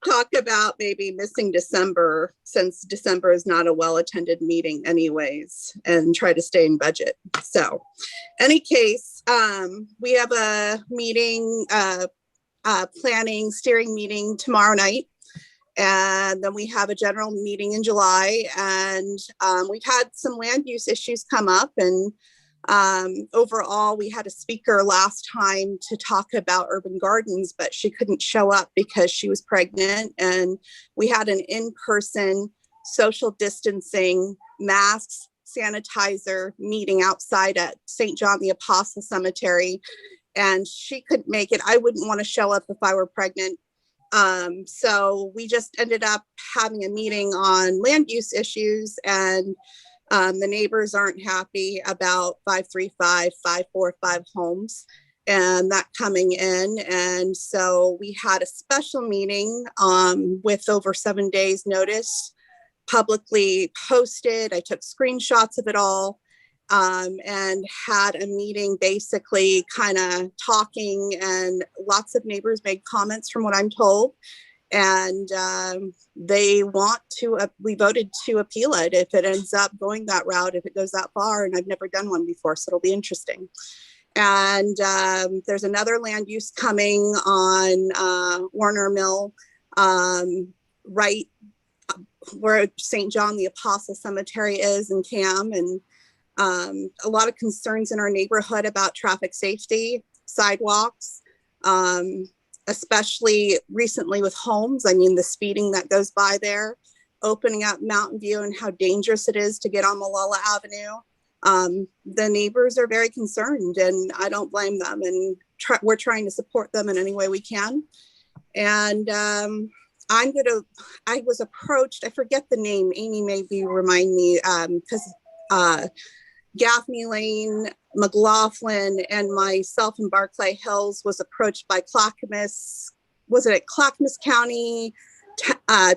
talk about maybe missing December, since December is not a well-attended meeting anyways, and try to stay in budget. So any case, we have a meeting, planning steering meeting tomorrow night. And then we have a general meeting in July, and we've had some land use issues come up, and overall we had a speaker last time to talk about urban gardens, but she couldn't show up because she was pregnant, and we had an in-person social distancing, masks, sanitizer meeting outside at St. John the Apostle Cemetery, and she couldn't make it. I wouldn't want to show up if I were pregnant. So we just ended up having a meeting on land use issues, and the neighbors aren't happy about 535, 545 homes and that coming in. And so we had a special meeting with over 7 days notice, publicly posted. I took screenshots of it all. And had a meeting basically kind of talking, and lots of neighbors made comments from what I'm told. And they want to, we voted to appeal it if it ends up going that route, if it goes that far. And I've never done one before, so it'll be interesting. And there's another land use coming on Warner Mill, right where St. John the Apostle Cemetery is in Cam, and a lot of concerns in our neighborhood about traffic safety, sidewalks, especially recently with homes. I mean, the speeding that goes by there, opening up Mountain View and how dangerous it is to get on Malala Avenue. The neighbors are very concerned, and I don't blame them. And we're trying to support them in any way we can. And I was approached, I forget the name, Amy maybe remind me, because Gaffney Lane, McLaughlin, and myself in Barclay Hills was approached by Clackamas, was it at Clackamas County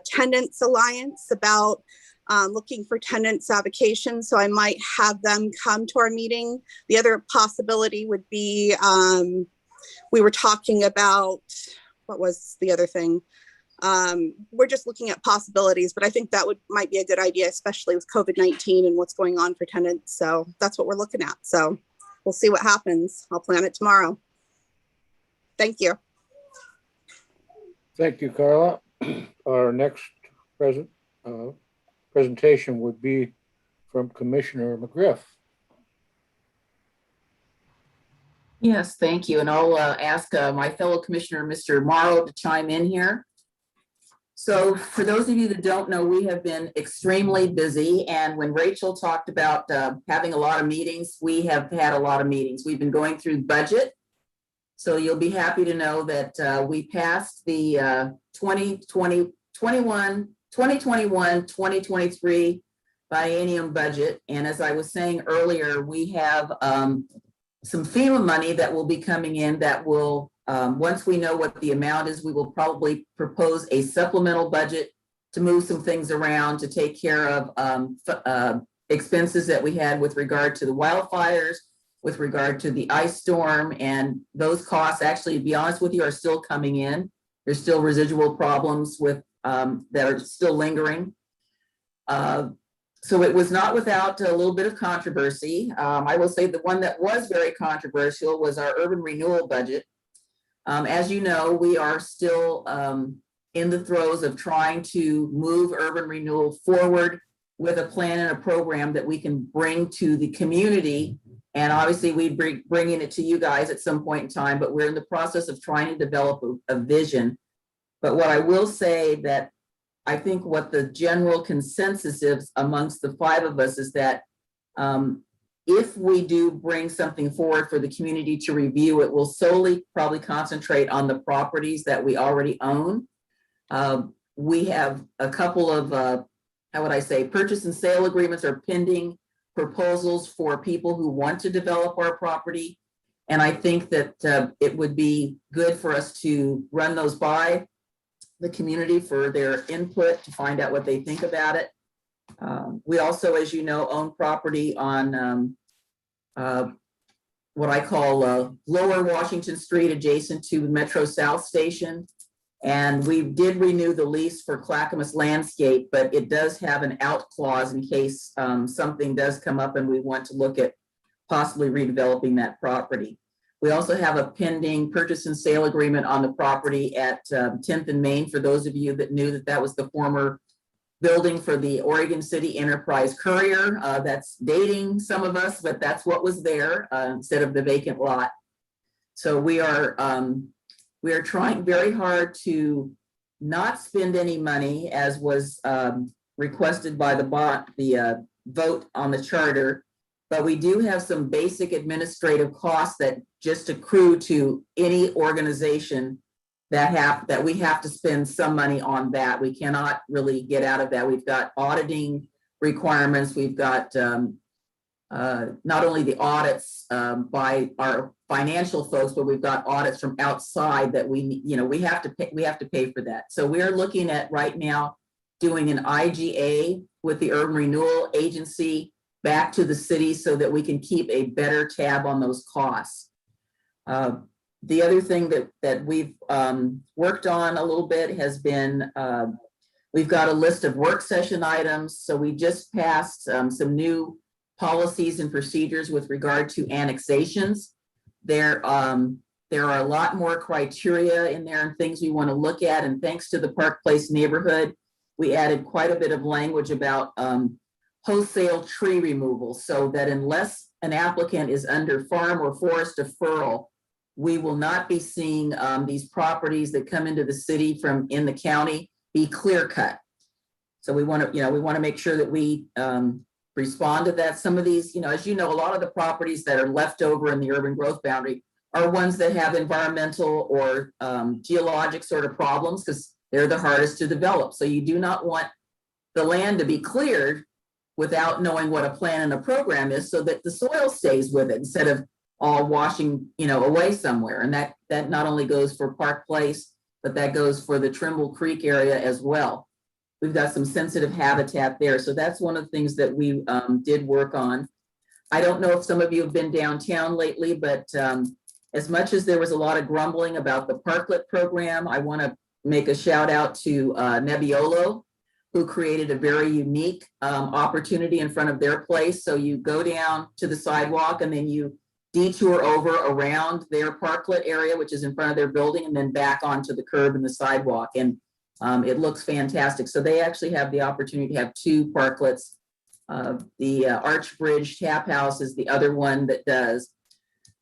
Tenants Alliance about looking for tenants avocation. So I might have them come to our meeting. The other possibility would be, we were talking about, what was the other thing? We're just looking at possibilities, but I think that might be a good idea, especially with COVID-19 and what's going on for tenants. So that's what we're looking at. So we'll see what happens. I'll plan it tomorrow. Thank you. Thank you, Carla. Our next presentation would be from Commissioner McGriff. Yes, thank you. And I'll ask my fellow commissioner, Mr. Morrow, to chime in here. So for those of you that don't know, we have been extremely busy. And when Rachel talked about having a lot of meetings, we have had a lot of meetings. We've been going through budget. So you'll be happy to know that we passed the 2021-2023 biennium budget. And as I was saying earlier, we have some FEMA money that will be coming in that will, once we know what the amount is, we will probably propose a supplemental budget to move some things around to take care of expenses that we had with regard to the wildfires, with regard to the ice storm, and those costs, actually, to be honest with you, are still coming in. There's still residual problems with that are still lingering. So it was not without a little bit of controversy. I will say the one that was very controversial was our urban renewal budget. As you know, we are still in the throes of trying to move urban renewal forward with a plan and a program that we can bring to the community. And obviously we'd be bringing it to you guys at some point in time, but we're in the process of trying to develop a vision. But what I will say that I think what the general consensus is amongst the five of us is that if we do bring something forward for the community to review, it will solely probably concentrate on the properties that we already own. We have a couple of, how would I say, purchase and sale agreements or pending proposals for people who want to develop our property. And I think that it would be good for us to run those by the community for their input to find out what they think about it. We also, as you know, own property on what I call Lower Washington Street, adjacent to Metro South Station. And we did renew the lease for Clackamas Landscape, but it does have an out clause in case something does come up and we want to look at possibly redeveloping that property. We also have a pending purchase and sale agreement on the property at 10th and Main. For those of you that knew that that was the former building for the Oregon City Enterprise Courier. That's dating some of us, but that's what was there instead of the vacant lot. So we are trying very hard to not spend any money, as was requested by the vote on the charter. But we do have some basic administrative costs that just accrue to any organization that we have to spend some money on that. We cannot really get out of that. We've got auditing requirements. We've got not only the audits by our financial folks, but we've got audits from outside that we have to pay for that. So we're looking at right now doing an IGA with the Urban Renewal Agency back to the city so that we can keep a better tab on those costs. The other thing that we've worked on a little bit has been, we've got a list of work session items. So we just passed some new policies and procedures with regard to annexations. There are a lot more criteria in there and things we want to look at. And thanks to the Park Place neighborhood, we added quite a bit of language about wholesale tree removal, so that unless an applicant is under farm or forest deferral, we will not be seeing these properties that come into the city from in the county be clear cut. So we want to make sure that we respond to that. Some of these, as you know, a lot of the properties that are left over in the urban growth boundary are ones that have environmental or geologic sort of problems because they're the hardest to develop. So you do not want the land to be cleared without knowing what a plan and a program is, so that the soil stays with it instead of all washing, away somewhere. And that not only goes for Park Place, but that goes for the Trimble Creek area as well. We've got some sensitive habitat there. So that's one of the things that we did work on. I don't know if some of you have been downtown lately, but as much as there was a lot of grumbling about the Parklet program, I want to make a shout out to Nebbiolo, who created a very unique opportunity in front of their place. So you go down to the sidewalk and then you detour over around their parklet area, which is in front of their building, and then back onto the curb and the sidewalk. And it looks fantastic. So they actually have the opportunity to have 2 parklets. The Arch Bridge Tap House is the other one that does.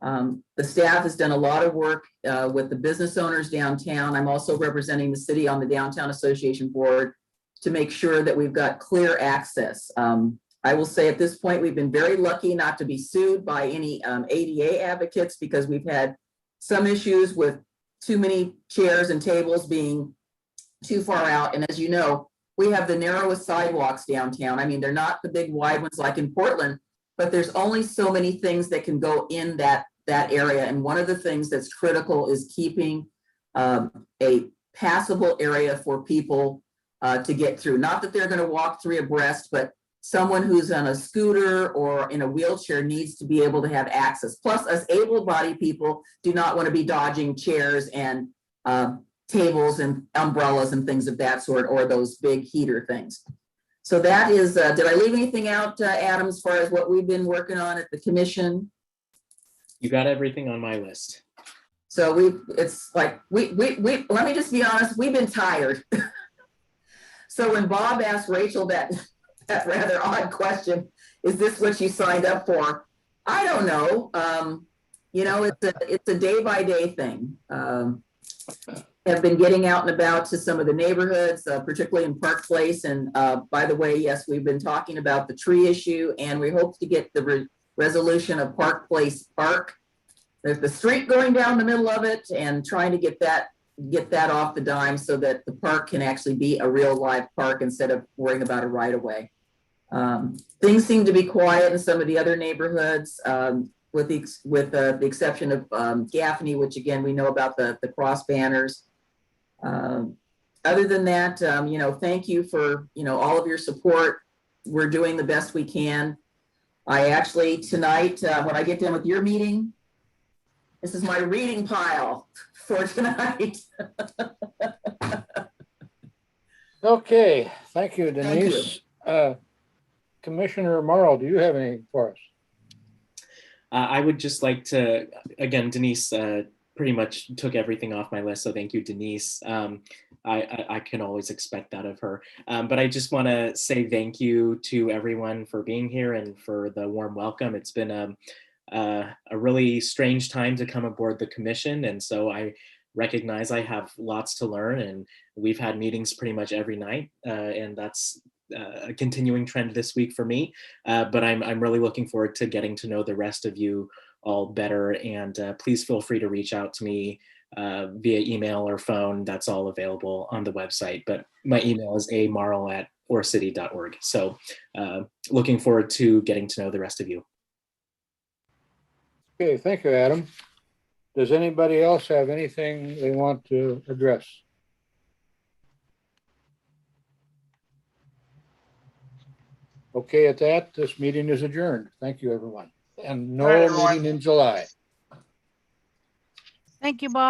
The staff has done a lot of work with the business owners downtown. I'm also representing the city on the Downtown Association Board to make sure that we've got clear access. I will say at this point, we've been very lucky not to be sued by any ADA advocates, because we've had some issues with too many chairs and tables being too far out. And as you know, we have the narrowest sidewalks downtown. I mean, they're not the big wide ones like in Portland, but there's only so many things that can go in that area. And one of the things that's critical is keeping a passable area for people to get through. Not that they're going to walk 3 abreast, but someone who's on a scooter or in a wheelchair needs to be able to have access. Plus, us able-bodied people do not want to be dodging chairs and tables and umbrellas and things of that sort, or those big heater things. So that is, did I leave anything out, Adam, as far as what we've been working on at the commission? You got everything on my list. So it's like, we let me just be honest, we've been tired. So when Bob asked Rachel that rather odd question, is this what you signed up for? I don't know. You know, it's a day by day thing. Have been getting out and about to some of the neighborhoods, particularly in Park Place. And by the way, yes, we've been talking about the tree issue, and we hope to get the resolution of Park Place Park. There's the street going down the middle of it, and trying to get that off the dime so that the park can actually be a real live park instead of worrying about a right of way. Things seem to be quiet in some of the other neighborhoods, with the exception of Gaffney, which again, we know about the cross banners. Other than that, you know, thank you for, you know, all of your support. We're doing the best we can. I actually tonight, when I get done with your meeting, this is my reading pile for tonight. Okay, thank you, Denise. Thank you. Commissioner Morrow, do you have anything for us? I would just like to, again, Denise pretty much took everything off my list. So thank you, Denise. I can always expect that of her. But I just want to say thank you to everyone for being here and for the warm welcome. It's been a really strange time to come aboard the commission. And so I recognize I have lots to learn, and we've had meetings pretty much every night. And that's a continuing trend this week for me. But I'm really looking forward to getting to know the rest of you all better. And please feel free to reach out to me via email or phone. That's all available on the website. But my email is amarl@orcity.org. So looking forward to getting to know the rest of you. Okay, thank you, Adam. Does anybody else have anything they want to address? Okay, at that, this meeting is adjourned. Thank you, everyone. And no meeting in July. Thank you, Bob.